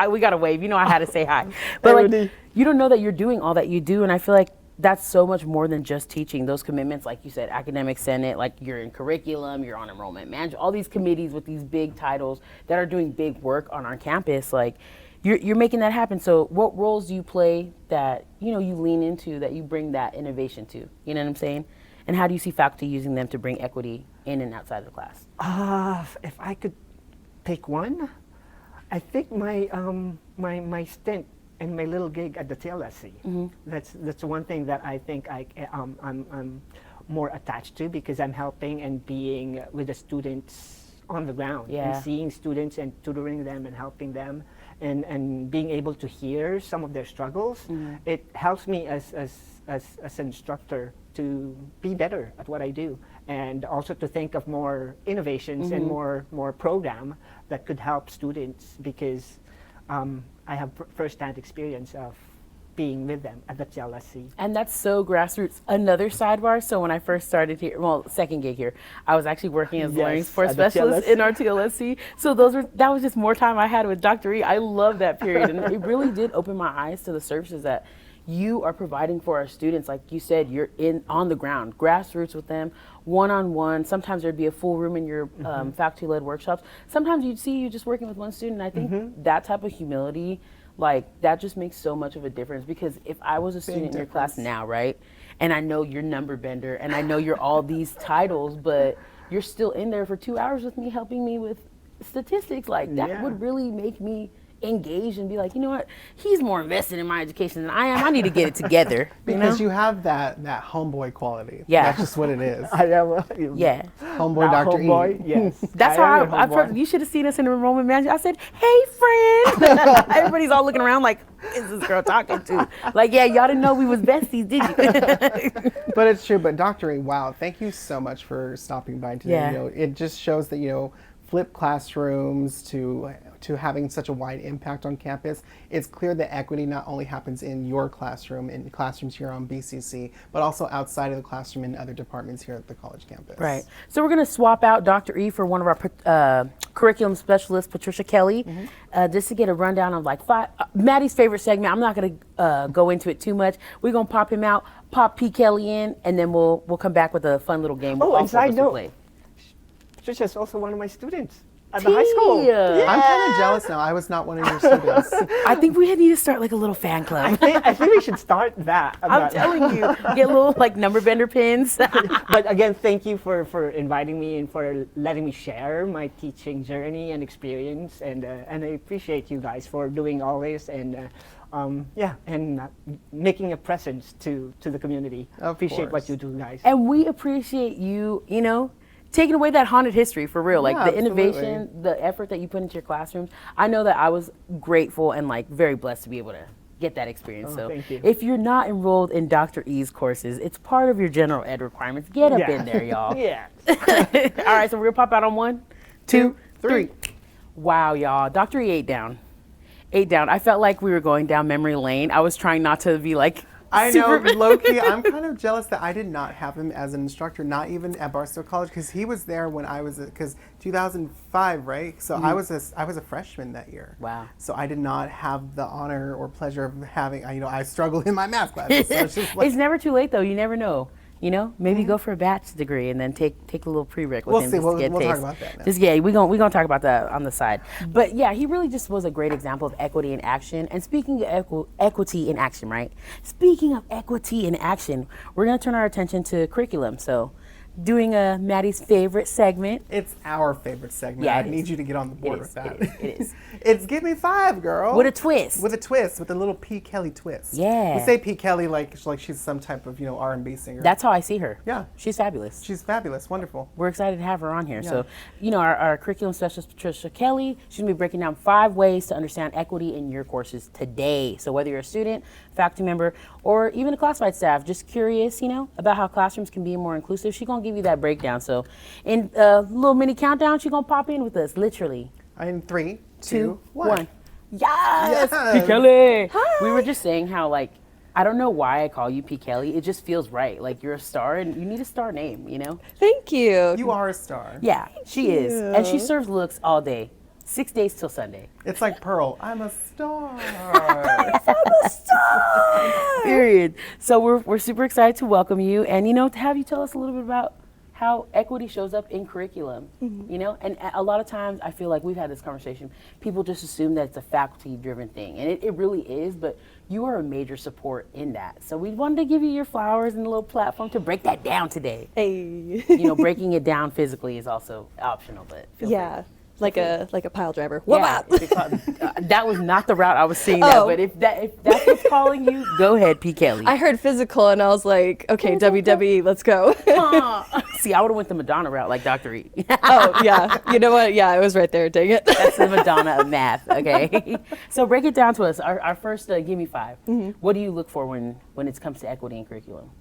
We got to wave. You know I had to say hi. But like, you don't know that you're doing all that you do, and I feel like that's so much more than just teaching. Those commitments, like you said, academic senate, like you're in curriculum, you're on enrollment management, all these committees with these big titles that are doing big work on our campus, like you're making that happen. So what roles do you play that, you lean into, that you bring that innovation to? You know what I'm saying? And how do you see faculty using them to bring equity in and outside of the class?
If I could pick one, I think my stint and my little gig at the TLSC. That's one thing that I think I'm more attached to, because I'm helping and being with the students on the ground, and seeing students and tutoring them and helping them, and being able to hear some of their struggles. It helps me as an instructor to be better at what I do, and also to think of more innovations and more program that could help students, because I have first-hand experience of being with them at the TLSC.
And that's so grassroots. Another sidebar. So when I first started here, well, second gig here, I was actually working as learning support
at the
specialist in our TLSC. So that was just more time I had with Dr. E. I love that period, and it really did open my eyes to the services that you are providing for our students. Like you said, you're on the ground, grassroots with them, one-on-one. Sometimes there'd be a full room in your faculty-led workshops. Sometimes you'd see you just working with one student. I think that type of humility, like that just makes so much of a difference, because if I was a student in your class now, right, and I know you're number bender and I know you're all these titles, but you're still in there for 2 hours with me helping me with statistics, like that would really make me engage and be like, you know what, he's more invested in my education than I am. I need to get it together.
Because you have that homeboy quality.
Yeah.
That's just what it is.
I am.
Yeah.
Homeboy Dr.
Homeboy,
E.
yes.
That's
I am
how
your homeboy.
you should have seen us in the enrollment manager. I said, hey, friend. Everybody's all looking around like, who is this girl talking to? Like, yeah, y'all didn't know we was besties, did you?
But it's true. But Dr. E, wow, thank you so much for stopping by today.
Yeah.
You know, it just shows that, you know, flipped classrooms to having such a wide impact on campus. It's clear that equity not only happens in your classroom, in classrooms here on BCC, but also outside of the classroom in other departments here at the college campus.
Right. So we're going to swap out Dr. E for one of our curriculum specialists, Patricia Kelley, just to get a rundown of like Maddie's favorite segment. I'm not going to go into it too much. We're going to pop him out, pop P. Kelley in, and then we'll come back with a fun little game.
Oh, and side note,
play.
Patricia's also one of my students at the high school.
I'm kind of jealous now. I was not one of your students.
I think we need to start like a little fan club.
I think we should start that.
I'm telling you, get little like number bender pins.
But again, thank you for inviting me and for letting me share my teaching journey and experience. And I appreciate you guys for doing all this and making a presence to the community.
Of
Appreciate
course.
what you do, guys.
And we appreciate you, you know, taking away that haunted history for real. Like the innovation, the effort that you put into your classrooms. I know that I was grateful and like very blessed to be able to get that experience. So
thank you.
if you're not enrolled in Dr. E's courses, it's part of your general ed requirements. Get up in there, y'all.
Yeah.
All right, so we're gonna pop out on 1, 2, 3. Wow, y'all. Dr. E ate down. I felt like we were going down memory lane. I was trying not to be like,
I know, low-key, I'm kind of jealous that I did not have him as an instructor, not even at Barstow College, because he was there when I was, because 2005, right? So I was a freshman that year.
Wow.
So I did not have the honor or pleasure of having, you know, I struggled in my math classes. So it's just like,
it's never too late though. You never know. You know, maybe go for a bachelor's degree and then take a little prereq with
We'll
him.
see.
Just
We'll
to get
talk
taste.
about that now.
Just we're gonna talk about that on the side. But yeah, he really just was a great example of equity in action. And speaking of equity in action, right? Speaking of equity in action, we're gonna turn our attention to curriculum. So, doing Maddie's favorite segment.
it's our favorite segment.
Yeah,
I
it
need
is.
you to get on the board with that.
It is.
It's Give Me 5, girl.
With a twist.
With a twist, with a little P. Kelley twist.
Yeah.
We say P. Kelley like she's some type of, you know, R&B singer.
That's how I see her.
Yeah.
She's fabulous.
She's fabulous, wonderful.
We're excited to have her on here.
Yeah.
So, you know, our curriculum specialist, Patricia Kelley, she's gonna be breaking down 5 ways to understand equity in your courses today. So whether you're a student, faculty member, or even a classified staff, just curious, you know, about how classrooms can be more inclusive, she's gonna give you that breakdown. So in a little mini countdown, she's gonna pop in with us, literally.
In 3, 2,
2,
1.
1. Yes!
Yes.
P. Kelley!
Hi.
We were just saying how, like, I don't know why I call you P. Kelley. It just feels right. Like, you're a star and you need a star name, you know?
Thank you.
You are a star.
Yeah, she is. And she serves looks all day, 6 days till Sunday.
It's like Pearl. I'm a star.
Period. So we're super excited to welcome you and, you know, to have you tell us a little bit about how equity shows up in curriculum, you know? And a lot of times I feel like we've had this conversation, people just assume that it's a faculty-driven thing, and it really is, but you are a major support in that. So we wanted to give you your flowers and a little platform to break that down today.
Hey.
You know, breaking it down physically is also optional, but feel
Yeah.
free.
Like a pile driver.
Yeah,
Whoop up.
that was not the route I was seeing that,
Oh.
but if that's what's calling you, go ahead, P. Kelley.
I heard physical and I was like, okay, WW, let's go.
See, I would have went the Madonna route like Dr. E.
Oh, yeah. You know what? Yeah, I was right there. Dang it.
That's the Madonna of math, okay? So break it down to us. Our first Give Me 5. What do you look for when it comes to equity in curriculum?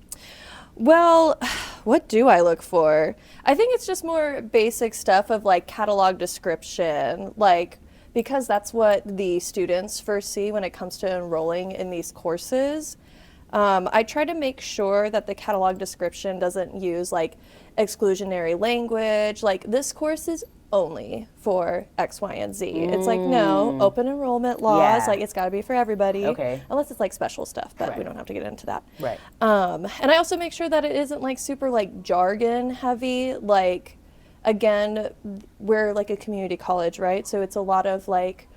Well, what do I look for? I think it's just more basic stuff of like catalog description, like because that's what the students first see when it comes to enrolling in these courses. I try to make sure that the catalog description doesn't use like exclusionary language, like this course is only for X, Y, and Z. It's like, no, open enrollment laws, like it's gotta be for everybody.
Okay.
Unless it's like special stuff, but we
Right.
don't have to get into that.
Right.
And I also make sure that it isn't like super like jargon heavy. Like, again, we're like a community college, right? So it's a lot of like,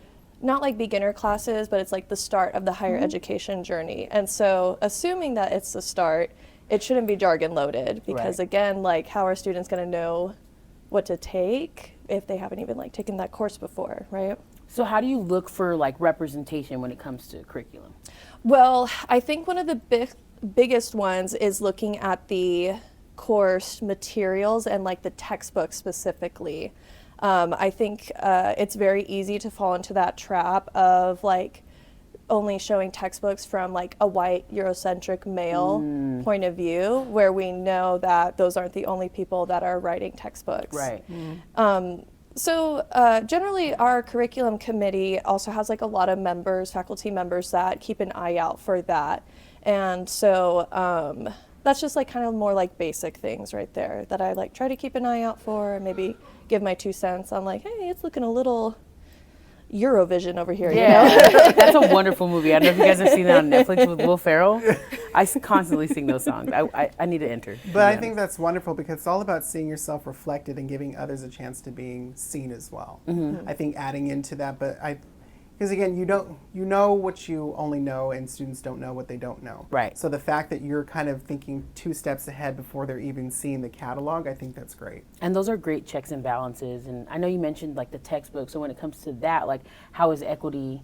not like beginner classes, but it's like the start of the higher education journey. And so assuming that it's the start, it shouldn't be jargon loaded because
Right.
again, like how are students gonna know what to take if they haven't even like taken that course before, right?
So how do you look for like representation when it comes to curriculum?
Well, I think one of the biggest ones is looking at the course materials and like the textbooks specifically. I think it's very easy to fall into that trap of like only showing textbooks from like a white Eurocentric male point of view, where we know that those aren't the only people that are writing textbooks.
Right.
So generally our curriculum committee also has like a lot of members, faculty members that keep an eye out for that. And so that's just like kind of more like basic things right there that I like try to keep an eye out for and maybe give my 2 cents on like, hey, it's looking a little Eurovision over here.
Yeah,
You know?
that's a wonderful movie. I don't know if you guys have seen that on Netflix with Will Ferrell. I constantly sing those songs. I need to enter.
But I think that's wonderful because it's all about seeing yourself reflected and giving others a chance to being seen as well. I think adding into that, because again, you know what you only know, and students don't know what they don't know.
Right.
So the fact that you're kind of thinking 2 steps ahead before they're even seeing the catalog, I think that's great.
And those are great checks and balances. And I know you mentioned like the textbook. So when it comes to that, like how is equity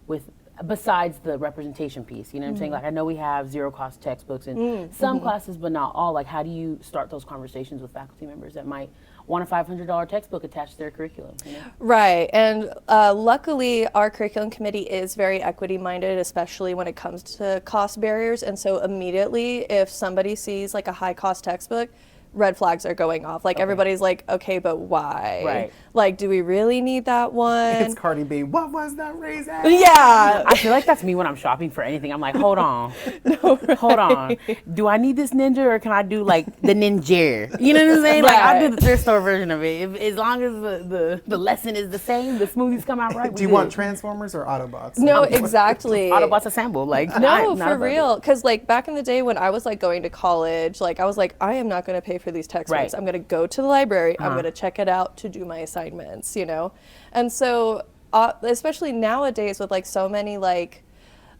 with, besides the representation piece, you know what I'm saying? Like I know we have zero cost textbooks in some classes, but not all. Like how do you start those conversations with faculty members that might want a $500 textbook attached to their curriculum? You know?
Right, and luckily our curriculum committee is very equity minded, especially when it comes to cost barriers. And so immediately if somebody sees like a high cost textbook, red flags are going off. Like everybody's like, okay, but why?
Right.
Like, do we really need that one?
It's Cardi B. What was that raisin?
Yeah.
I feel like that's me when I'm shopping for anything. I'm like, hold on, hold on. Do I need this ninja or can I do like the ninja? You know what I'm saying? Like I'll do the thrift store version of it. As long as the lesson is the same, the smoothies come out right.
Do you want Transformers or Autobots?
No, exactly.
Autobots assemble? Like
No,
not
for
about it.
real. Because like back in the day when I was like going to college, like I was like, I am not going to pay for these textbooks.
Right.
I'm going to go to the library. I'm going to check it out to do my assignments, you know? And so, especially nowadays with like so many like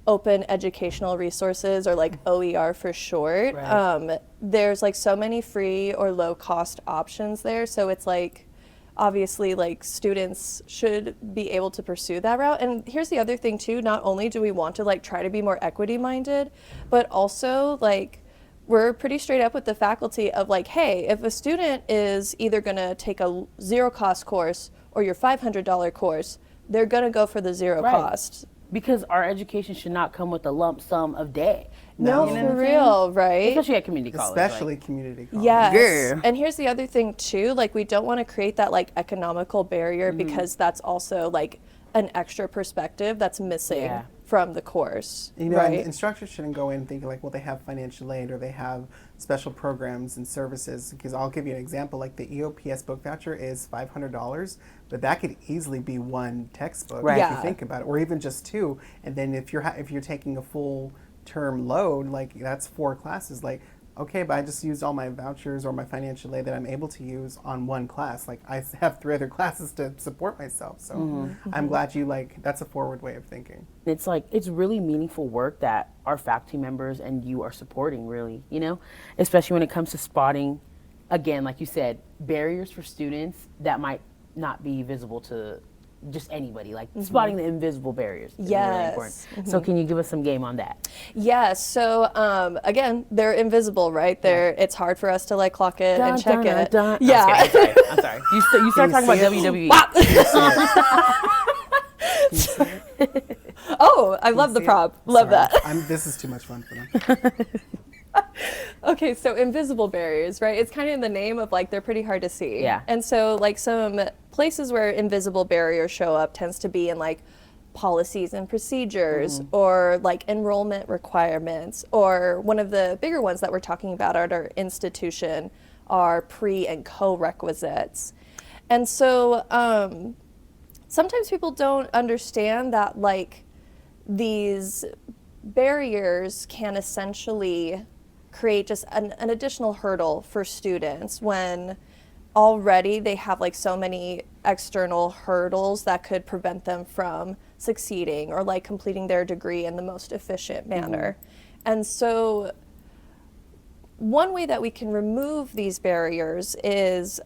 open educational resources or like OER for short,
Right.
there's like so many free or low cost options there. So it's like, obviously like students should be able to pursue that route. And here's the other thing too, not only do we want to like try to be more equity minded, but also like we're pretty straight up with the faculty of like, hey, if a student is either gonna take a zero cost course or your $500 course, they're gonna go for the zero
Right.
cost.
Because our education should not come with a lump sum of debt.
No,
You know
for
what I'm saying?
real, right?
Especially at community college.
Especially community college.
Yes.
Yeah.
And here's the other thing too, like we don't want to create that like economical barrier because that's also like an extra perspective that's missing
Yeah.
from the course.
You know,
right?
and instructors shouldn't go in thinking like, well, they have financial aid or they have special programs and services. Because I'll give you an example, like the EOPS book voucher is $500, but that could easily be one textbook
Right.
if
Yeah.
you think about it, or even just 2. And then if you're taking a full term load, like that's 4 classes. Like, okay, but I just used all my vouchers or my financial aid that I'm able to use on one class. Like I have 3 other classes to support myself. So I'm glad you that's a forward way of thinking.
It's like, it's really meaningful work that our faculty members and you are supporting, really, you know, especially when it comes to spotting, again, like you said, barriers for students that might not be visible to just anybody, like spotting the invisible barriers is really
Yes.
important. So can you give us some game on that?
Yeah, so again, they're invisible, right? It's hard for us to like clock it and check it. Yeah.
I'm sorry. I'm sorry. You start talking about WWE.
Oh, I love the prop. Love
Sorry.
that.
This is too much fun for them.
Okay, so invisible barriers, right? It's kind of in the name of like they're pretty hard to see.
Yeah.
And so like some places where invisible barriers show up tends to be in like policies and procedures or like enrollment requirements, or one of the bigger ones that we're talking about at our institution are pre and co-requisites. And so sometimes people don't understand that like these barriers can essentially create just an additional hurdle for students when already they have like so many external hurdles that could prevent them from succeeding or like completing their degree in the most efficient manner. And so one way that we can remove these barriers is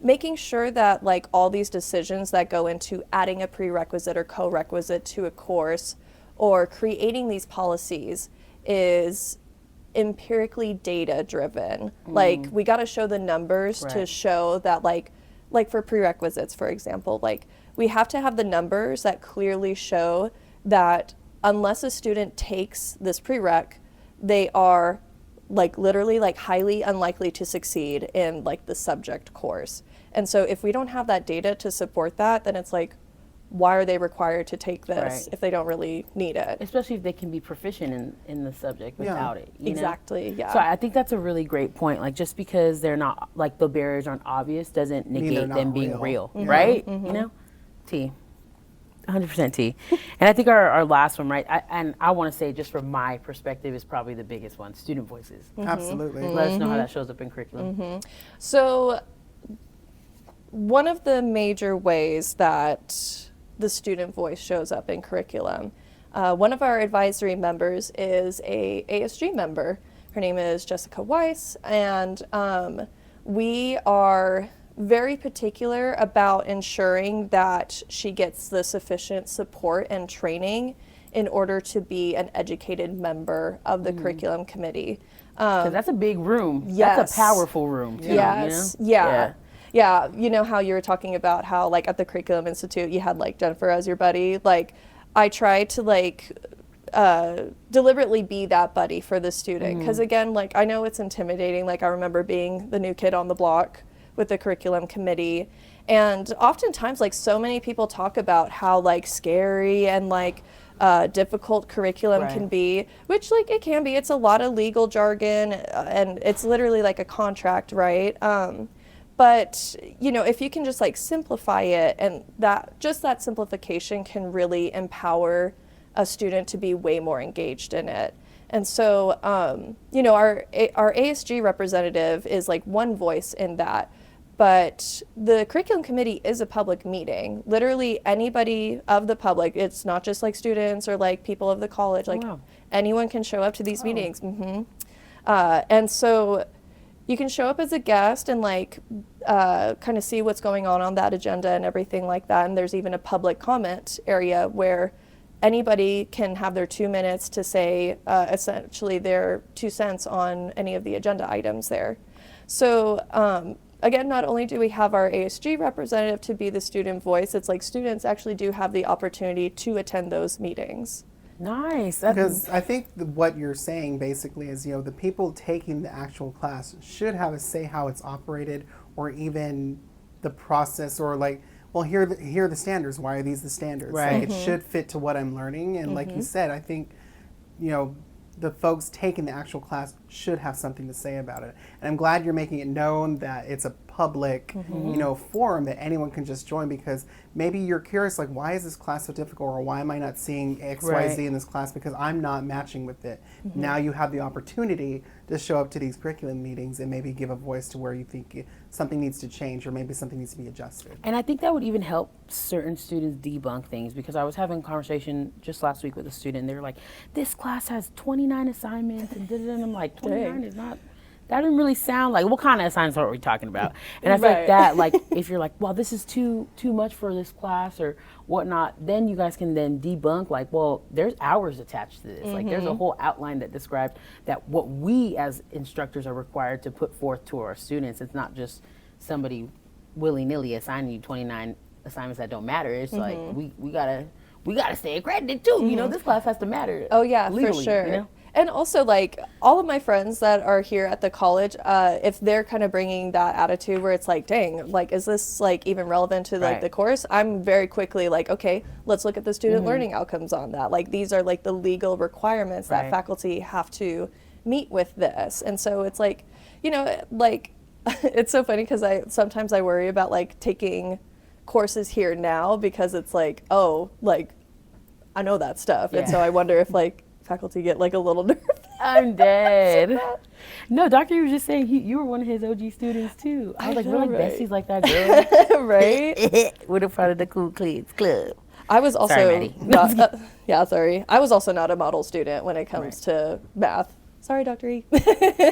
making sure that like all these decisions that go into adding a prerequisite or co-requisite to a course or creating these policies is empirically data driven. Like we got to show the numbers to show that like for prerequisites, for example, like we have to have the numbers that clearly show that unless a student takes this prereq, they are like literally like highly unlikely to succeed in like the subject course. And so if we don't have that data to support that, then it's like, why are they required to take this if they don't really need it?
Especially if they can be proficient in the subject without it. You know?
Exactly, yeah.
So I think that's a really great point. Like just because they're not, like the barriers aren't obvious doesn't negate
not
them being
real.
real, right? You know? T. 100% T. And I think our last one, right? I want to say just from my perspective is probably the biggest one, student voices.
Absolutely.
Let us know how that shows up in curriculum.
So one of the major ways that the student voice shows up in curriculum, one of our advisory members is a ASG member. Her name is Jessica Weiss, and we are very particular about ensuring that she gets the sufficient support and training in order to be an educated member of the curriculum committee.
Because that's a big room.
Yes.
That's a powerful room, too.
Yes.
You know?
Yeah. Yeah, you know how you were talking about how like at the Curriculum Institute you had like Jennifer as your buddy. Like I try to like deliberately be that buddy for the student, because again, like I know it's intimidating. Like I remember being the new kid on the block with the curriculum committee, and oftentimes like so many people talk about how like scary and like difficult curriculum can be, which like it can be. It's a lot of legal jargon and it's literally like a contract, right? But you know, if you can just like simplify it, and that simplification can really empower a student to be way more engaged in it. And so, you know, our ASG representative is like one voice in that, but the curriculum committee is a public meeting. Literally anybody of the public, it's not just like students or like people of the college, like anyone can show up to these meetings. And so you can show up as a guest and like kind of see what's going on that agenda and everything like that. And there's even a public comment area where anybody can have their 2 minutes to say essentially their 2 cents on any of the agenda items there. So again, not only do we have our ASG representative to be the student voice, it's like students actually do have the opportunity to attend those meetings.
Nice.
Because I think what you're saying basically is, you know, the people taking the actual class should have a say how it's operated, or even the process, or like, well, here are the standards. Why are these the standards?
Right.
Like, it should fit to what I'm learning. And like you said, I think, you know, the folks taking the actual class should have something to say about it. And I'm glad you're making it known that it's a public, you know, forum that anyone can just join, because maybe you're curious, like, why is this class so difficult, or why am I not seeing X, Y, Z in this class because I'm not matching with it. Now you have the opportunity to show up to these curriculum meetings and maybe give a voice to where you think something needs to change, or maybe something needs to be adjusted.
And I think that would even help certain students debunk things, because I was having a conversation just last week with a student, and they were like, this class has 29 assignments, and I'm like, 29 is not, that didn't really sound like, what kind of assignments are we talking about? And I feel like that, like, if you're like, well, this is too much for this class or whatnot, then you guys can then debunk, like, well, there's hours attached to this. Like, there's a whole outline that describes that what we as instructors are required to put forth to our students. It's not just somebody willy-nilly assigning you 29 assignments that don't matter. It's like, we gotta stay accredited too. You know, this class has to matter.
Oh yeah,
legally,
for sure.
You know?
And also, like, all of my friends that are here at the college, if they're kind of bringing that attitude where it's like, dang, like, is this, like, even relevant to, like,
Right.
the course? I'm very quickly like, okay, let's look at the student learning outcomes on that. Like, these are, like, the legal requirements that
Right.
faculty have to meet with this. And so it's like, you know, like, it's so funny because sometimes I worry about, like, taking courses here now because it's like, oh, like, I know that stuff. And
Yeah.
so I wonder if, like, faculty get like a little nervous.
I'm dead. No, Doctor was just saying you were one of his OG students too. I was like,
know,
we're like
right?
besties like that girl.
Right?
We're the part of the cool kids club.
I was also
Maddie.
not, yeah, sorry. I was also not a model student when it comes to math. Sorry, Dr. E.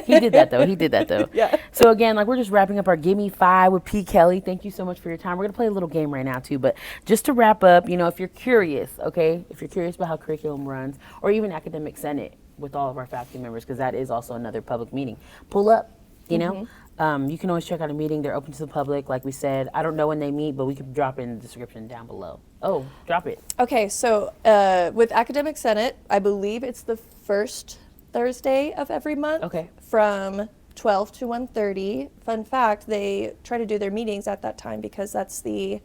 He did that though.
Yeah.
So again, like we're just wrapping up our Gimme 5 with P. Kelly. Thank you so much for your time. We're gonna play a little game right now too. But just to wrap up, you know, if you're curious, okay, if you're curious about how curriculum runs, or even academic senate with all of our faculty members, because that is also another public meeting. Pull up, you know. You can always check out a meeting. They're open to the public. Like we said, I don't know when they meet, but we can drop it in the description down below. Oh, drop it.
Okay, so with Academic Senate, I believe it's the first Thursday of every month.
Okay.
From 12 to 1:30. Fun fact, they try to do their meetings at that time because that's the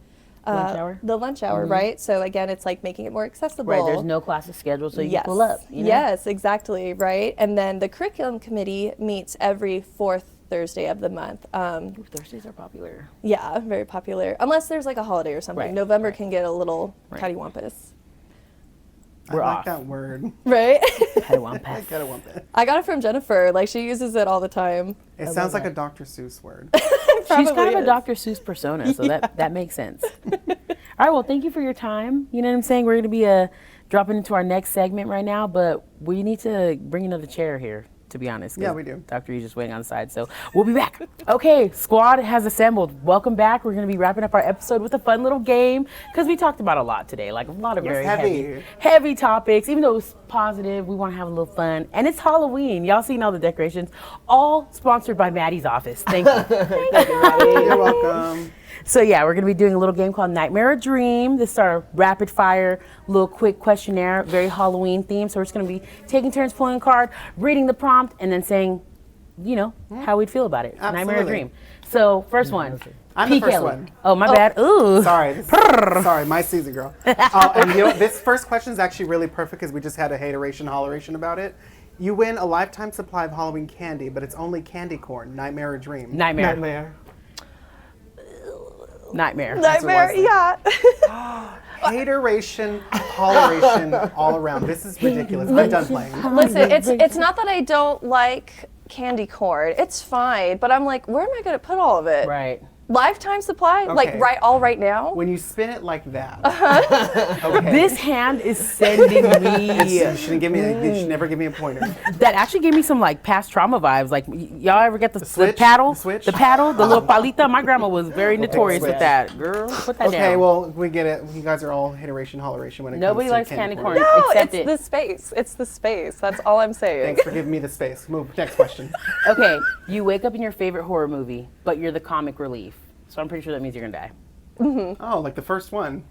Lunch hour?
The lunch hour, right? So again, it's like making it more accessible.
Right, there's no classes scheduled, so you
Yes.
can pull up. You know?
Yes, exactly, right? And then the curriculum committee meets every fourth Thursday of the month.
Ooh, Thursdays are popular.
Yeah, very popular. Unless there's like a holiday or something.
Right,
November
right.
can get a little
Right.
cattywampus.
We're
I like
off.
that word.
Right?
I want
I
pass.
gotta want that.
I got it from Jennifer. Like, she uses it all the time.
It sounds like a Dr. Seuss word.
She's kind
Probably
of a
is.
Dr. Seuss persona, so that makes sense. All right, well, thank you for your time. You know what I'm saying? We're going to be dropping into our next segment right now, but we need to bring another chair here, to be honest. 'cause
Yeah, we do.
Dr. E's just waiting on the side, so we'll be back. Okay, squad has assembled. Welcome back. We're going to be wrapping up our episode with a fun little game because we talked about a lot today, like a lot of
Yes,
very
heavy.
heavy topics. Even though it was positive, we want to have a little fun. And it's Halloween. Y'all seen all the decorations, all sponsored by Maddie's office. Thank you.
You're welcome.
So yeah, we're gonna be doing a little game called Nightmare or Dream. This is our rapid fire, little quick questionnaire, very Halloween themed. So we're just gonna be taking turns pulling a card, reading the prompt, and then saying, you know, how we'd feel about it. Nightmare or
Absolutely.
Dream. So first one.
I'm
P.
the first
Kelly.
one.
Oh, my bad. Ooh.
Sorry. Sorry, my season, girl. And you know, this first question is actually really perfect because we just had a hateration, holleration about it. You win a lifetime supply of Halloween candy, but it's only candy corn. Nightmare or Dream?
Nightmare.
Nightmare.
Nightmare.
Nightmare,
Wesley.
yeah.
Hateration, holleration, all around. This is ridiculous. I'm done playing.
Listen, it's not that I don't like candy corn. It's fine, but I'm like, where am I going to put all of it?
Right.
Lifetime supply? Like
Okay.
right now?
When you spin it like that, okay.
This hand is sending me.
You shouldn't give me. You should never give me a pointer.
That actually gave me some like past trauma vibes. Like y'all ever get the
switch?
paddle?
The switch?
The paddle, the little palita. My grandma was very notorious
switch.
with that. Girl, put that down.
Okay, well, we get it. You guys are all hateration, holleration when it
Nobody
comes to
likes candy corn.
No,
Accept
it's
it.
the space. It's the space. That's all I'm saying.
Thanks for giving me the space. Move. Next question.
Okay, you wake up in your favorite horror movie, but you're the comic relief. So I'm pretty sure that means you're gonna die.
Oh, like the first one,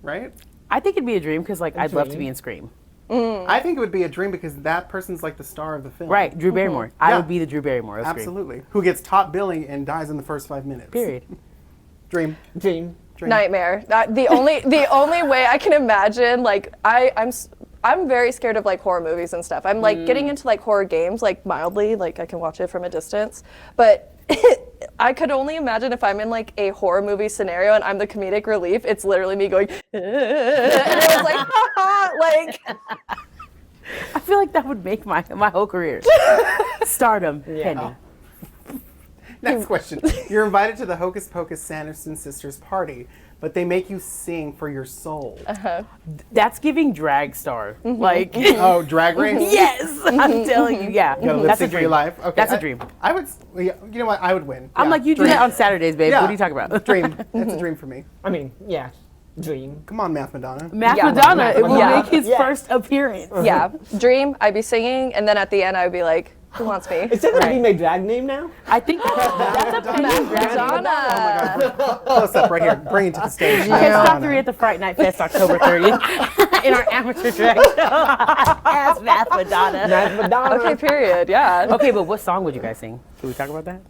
right?
I think it'd be a dream because like I'd love to be in Scream.
I think it would be a dream because that person's like the star of the film.
Right, Drew Barrymore. I
Yeah.
would be the Drew Barrymore of Scream.
Absolutely. Who gets top billing and dies in the first 5 minutes.
Period.
Dream.
Dream.
Dream.
Nightmare. The only way I can imagine, like, I'm very scared of like horror movies and stuff. I'm like getting into like horror games, like mildly, like I can watch it from a distance. But I could only imagine if I'm in like a horror movie scenario and I'm the comedic relief, it's literally me going, and it was like, like,
I feel like that would make my whole career. Stardom, Penny.
Next question. You're invited to the Hocus Pocus Sanderson Sisters party, but they make you sing for your soul.
That's giving drag star. Like,
Oh, Drag Race?
yes, I'm telling you, yeah.
You gotta lip
That's a
sync for
dream.
your life. Okay,
That's a dream.
I would. You know what? I would win.
I'm
Yeah,
like, you do
dream.
that on Saturdays, babe.
Yeah.
What are you talking about?
Dream. That's a dream for me.
I mean, yeah. Dream.
Come on, Math Madonna.
Matt
Yeah.
Madonna, it will
Yeah.
make his
Yeah.
first appearance.
yeah, dream. I'd be singing, and then at the end, I'd be like, who wants me?
Is that gonna be my drag name now?
I think that's a Penny drag.
Madonna.
Close up right here. Bring it to the stage.
Catch Dr. at the Fright Night Fest October 30th. in our amateur drag show as Math Madonna.
Math Madonna.
Okay, period. Yeah.
Okay, but what song would you guys sing? Can we talk about that?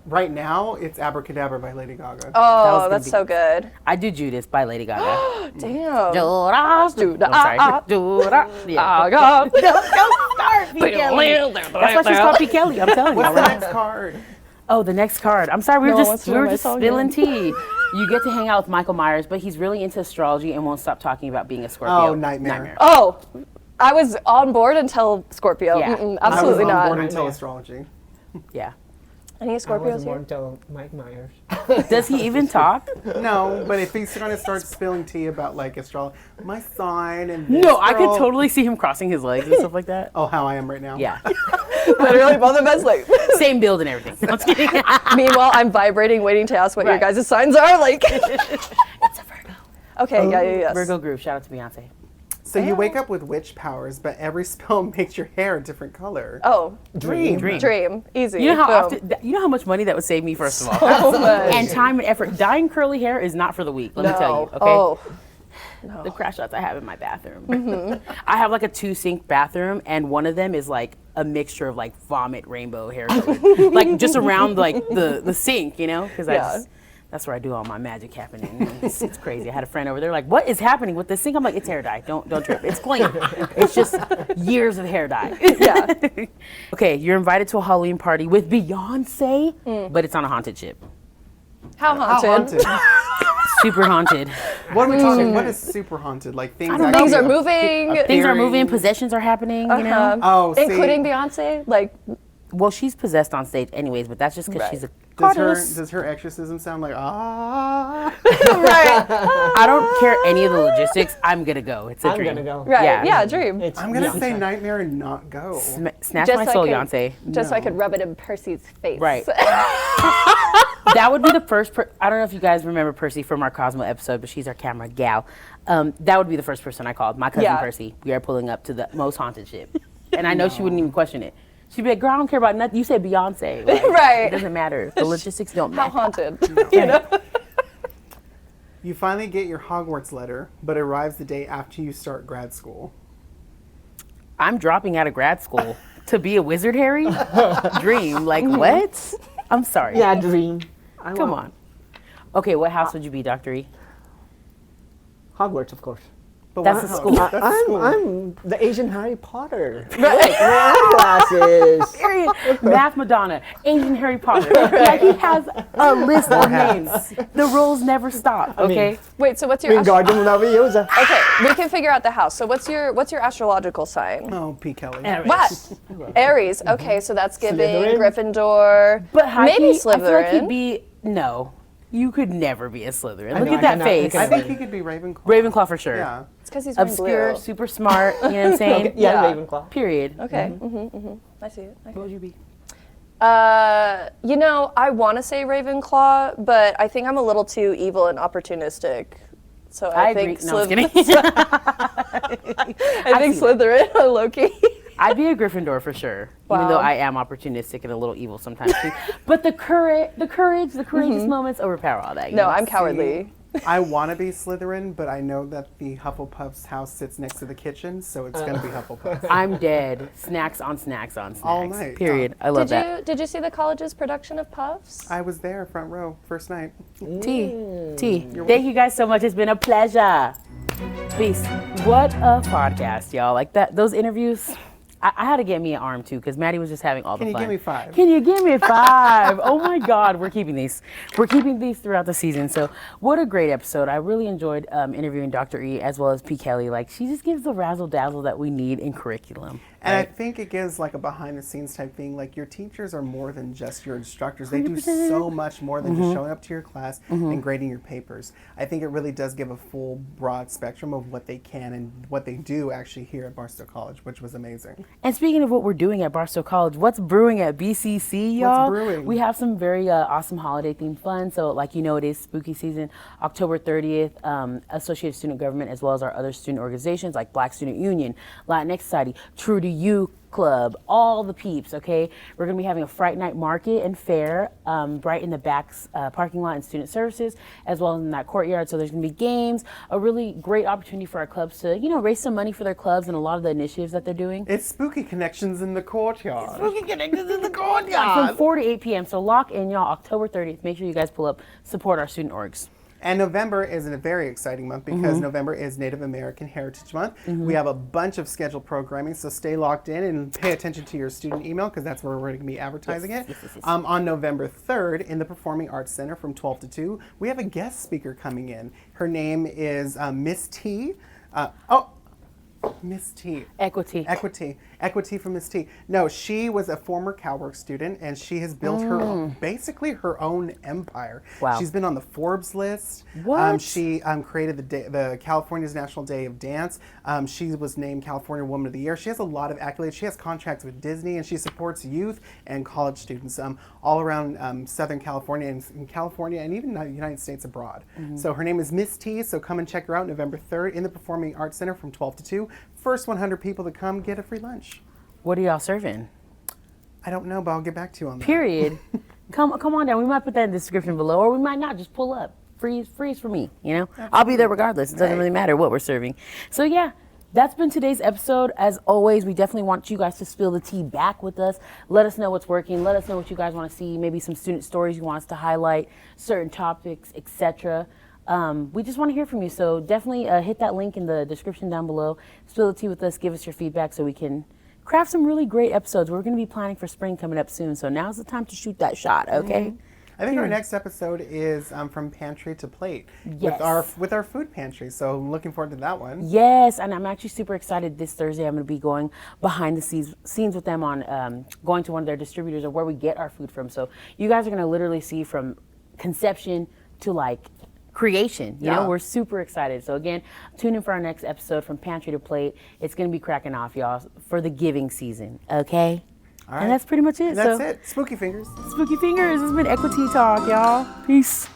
Right now, it's Abracadabra by Lady Gaga.
Oh,
gonna
that's
be-
so good.
I do Judas by Lady Gaga.
Damn.
Judas,
Judas.
I'm sorry. Judas. Yeah.
God.
Don't start, P. Kelly. That's why she's called P. Kelly. I'm telling you.
What's the next card?
Oh, the next card. I'm sorry, we
No
were
one wants
just
to
we
know
were
my
just
song
spilling
yet.
tea. You get to hang out with Michael Myers, but he's really into astrology and won't stop talking about being a Scorpio.
Oh, nightmare.
Oh, I was on board until Scorpio.
Yeah.
Mm-mm,
I was
absolutely
on board
not.
until astrology.
Yeah.
Any
I
Scorpios
wasn't
here?
born until Mike Myers.
Does he even talk?
No, but if he's going to start spilling tea about like astrology, my sign and this
No, I could
girl-
totally see him crossing his legs and stuff like that.
Oh, how I am right now.
Yeah.
Literally, both of us like.
Same build and everything. I'm just kidding.
Meanwhile, I'm vibrating, waiting to ask what your
Right.
guys' signs are. Like.
It's a Virgo.
Okay. Yeah. Yes.
Virgo groove. Shout out to Beyonce.
So you wake up with witch powers, but every spell makes your hair a different color.
Oh,
Dream.
easy.
You know how
Boom.
often? You know how much money that would save me, first of all,
So much.
and time and effort. Dyeing curly hair is not for the weak. Let me tell you. Okay.
Oh.
The crash shots I have in my bathroom. I have like a 2-sink bathroom, and one of them is like a mixture of like vomit rainbow hair color, like just around like the sink, you know, because
Yeah.
that's where I do all my magic happening. It's crazy. I had a friend over there like, "What is happening with this sink?" I'm like, "It's hair dye. Don't trip. It's clean. It's just years of hair dye."
Yeah.
Okay, you're invited to a Halloween party with Beyonce, but it's on a haunted ship.
How
How
haunted?
haunted.
Super haunted.
What are we talking? What is super haunted? Like things
don't know.
Things are
actually
moving.
Things are
appearing-
moving, possessions are happening, you know?
Oh, see,
Including Beyonce. Like.
Well, she's possessed on stage anyways, but that's just because
Right.
she's a
does her
goddess.
exorcism sound like ah?
Right.
I don't care any of the logistics. I'm gonna go. It's a
I'm
dream.
gonna go.
Right.
Yeah.
Yeah. Dream.
It's
I'm gonna
Beyonce.
say nightmare and not go.
Snatch
Just
my
so I
soul,
could-
Beyonce.
Just so I
No.
could rub it in Percy's face.
Right. That would be the first. I don't know if you guys remember Percy from our Cosmo episode, but she's our camera gal. That would be the first person I called. My cousin
Yeah.
Percy. We are pulling up to the most haunted ship, and I know she wouldn't even question it. She'd be like, "Girl, I don't care about nothing. You said Beyonce. Like,
Right.
It doesn't matter. The logistics don't
How
matter."
haunted. You know.
You finally get your Hogwarts letter, but it arrives the day after you start grad school.
I'm dropping out of grad school to be a wizard, Harry. Dream. Like what? I'm sorry.
Yeah, dream.
Come on. Okay, what house would you be, Dr. E?
Hogwarts, of course.
But
That's
wow,
a school.
That's a school.
I'm the Asian Harry Potter. Like, glasses.
Period. Math Madonna, Asian Harry Potter. Like he has a list of names. The roles never stop. Okay.
Wait. So what's your?
Wingardium Leviosa.
Okay, we can figure out the house. So what's your astrological sign?
Oh, P. Kelly.
What? Aries. Okay, so that's giving
Slytherin?
Gryffindor.
But
maybe
I feel like
Slytherin.
he'd be no. You could never be a Slytherin. Look
know,
at
I
that
cannot-
face.
I think he could be Ravenclaw.
Ravenclaw for sure.
Yeah.
It's because he's wearing
Obscure,
blue.
super smart. You know what I'm saying?
Okay, yeah,
Yeah.
Ravenclaw.
Period.
Okay. I see it.
What would you be?
You know, I want to say Ravenclaw, but I think I'm a little too evil and opportunistic. So I,
agree.
think
No, I'm
Slytherin.
just kidding.
I think
see that.
Slytherin, Loki.
I'd be a Gryffindor for sure, even
Wow.
though I am opportunistic and a little evil sometimes too. But the courageous moments overpower all that. You
No,
know?
I'm cowardly.
I want to be Slytherin, but I know that the Hufflepuff's house sits next to the kitchen, so it's gonna be Hufflepuff.
I'm dead. Snacks on snacks on snacks.
All night.
Period. I love that.
Did you see the college's production of Puffs?
I was there, front row, first night.
T. Thank you guys so much. It's been a pleasure. Peace. What a podcast, y'all. Like that. Those interviews. I had to get me an arm too because Maddie was just having all the
Can you
fun.
give me 5?
Can you give me 5? Oh my God, we're keeping these. We're keeping these throughout the season. So what a great episode. I really enjoyed interviewing Dr. E as well as P. Kelly. Like she just gives the razzle dazzle that we need in curriculum.
And I think it gives like a behind the scenes type thing. Like your teachers are more than just your instructors. They do
100%.
so much more than just showing up to your class and grading your papers. I think it really does give a full broad spectrum of what they can and what they do actually here at Barstow College, which was amazing.
And speaking of what we're doing at Barstow College, what's brewing at BCC, y'all?
brewing?
We have some very awesome holiday themed fun. So, like you know, it is spooky season. October 30th, Associated Student Government, as well as our other student organizations like Black Student Union, Latinx Society, True to You, club, all the peeps, okay? We're gonna be having a Fright Night market and fair right in the back parking lot and student services, as well as in that courtyard. So there's gonna be games, a really great opportunity for our clubs to, you know, raise some money for their clubs and a lot of the initiatives that they're doing.
It's spooky connections in the courtyard.
Spooky connections in the courtyard. From 4 to 8 p.m. So lock in, y'all, October 30th. Make sure you guys pull up, support our student orgs.
And November is a very exciting month because November is Native American Heritage Month. We have a bunch of scheduled programming, so stay locked in and pay attention to your student email because that's where we're going to be advertising it.
Yes.
On November 3rd in the Performing Arts Center from 12 to 2, we have a guest speaker coming in. Her name is Miss T. Miss T.
Equi-Tea.
Equi-Tea from Miss T. No, she was a former CalWorks student, and she has built basically her own empire.
Wow.
She's been on the Forbes list.
What?
She created the California's National Day of Dance. She was named California Woman of the Year. She has a lot of accolades. She has contracts with Disney, and she supports youth and college students all around Southern California and even the United States abroad. So her name is Miss T. So come and check her out November 3rd in the Performing Arts Center from 12 to 2. First 100 people to come get a free lunch.
What are y'all serving?
I don't know, but I'll get back to you on that.
Period. Come on down. We might put that in the description below, or we might not. Just pull up. Freeze for me, you know? Absolutely. I'll be there regardless. It doesn't really matter what we're serving. So yeah, that's been today's episode. As always, we definitely want you guys to spill the tea back with us. Let us know what's working. Let us know what you guys want to see. Maybe some student stories you want us to highlight, certain topics, etc. We just want to hear from you, so definitely hit that link in the description down below. Spill the tea with us, give us your feedback so we can craft some really great episodes. We're going to be planning for spring coming up soon, so now's the time to shoot that shot, okay?
I think our next episode is from pantry to plate
Yes.
with our food pantry, so I'm looking forward to that one.
Yes, and I'm actually super excited. This Thursday I'm going to be going behind the scenes with them on going to one of their distributors of where we get our food from. So you guys are going to literally see from conception to like creation. You know, we're super excited. So again, tune in for our next episode from Pantry to Plate. It's going to be cracking off, y'all, for the giving season. Okay? All right. And that's pretty much it.
That's it. Spooky fingers.
Spooky fingers. This has been Equi-Tea Talk, y'all. Peace.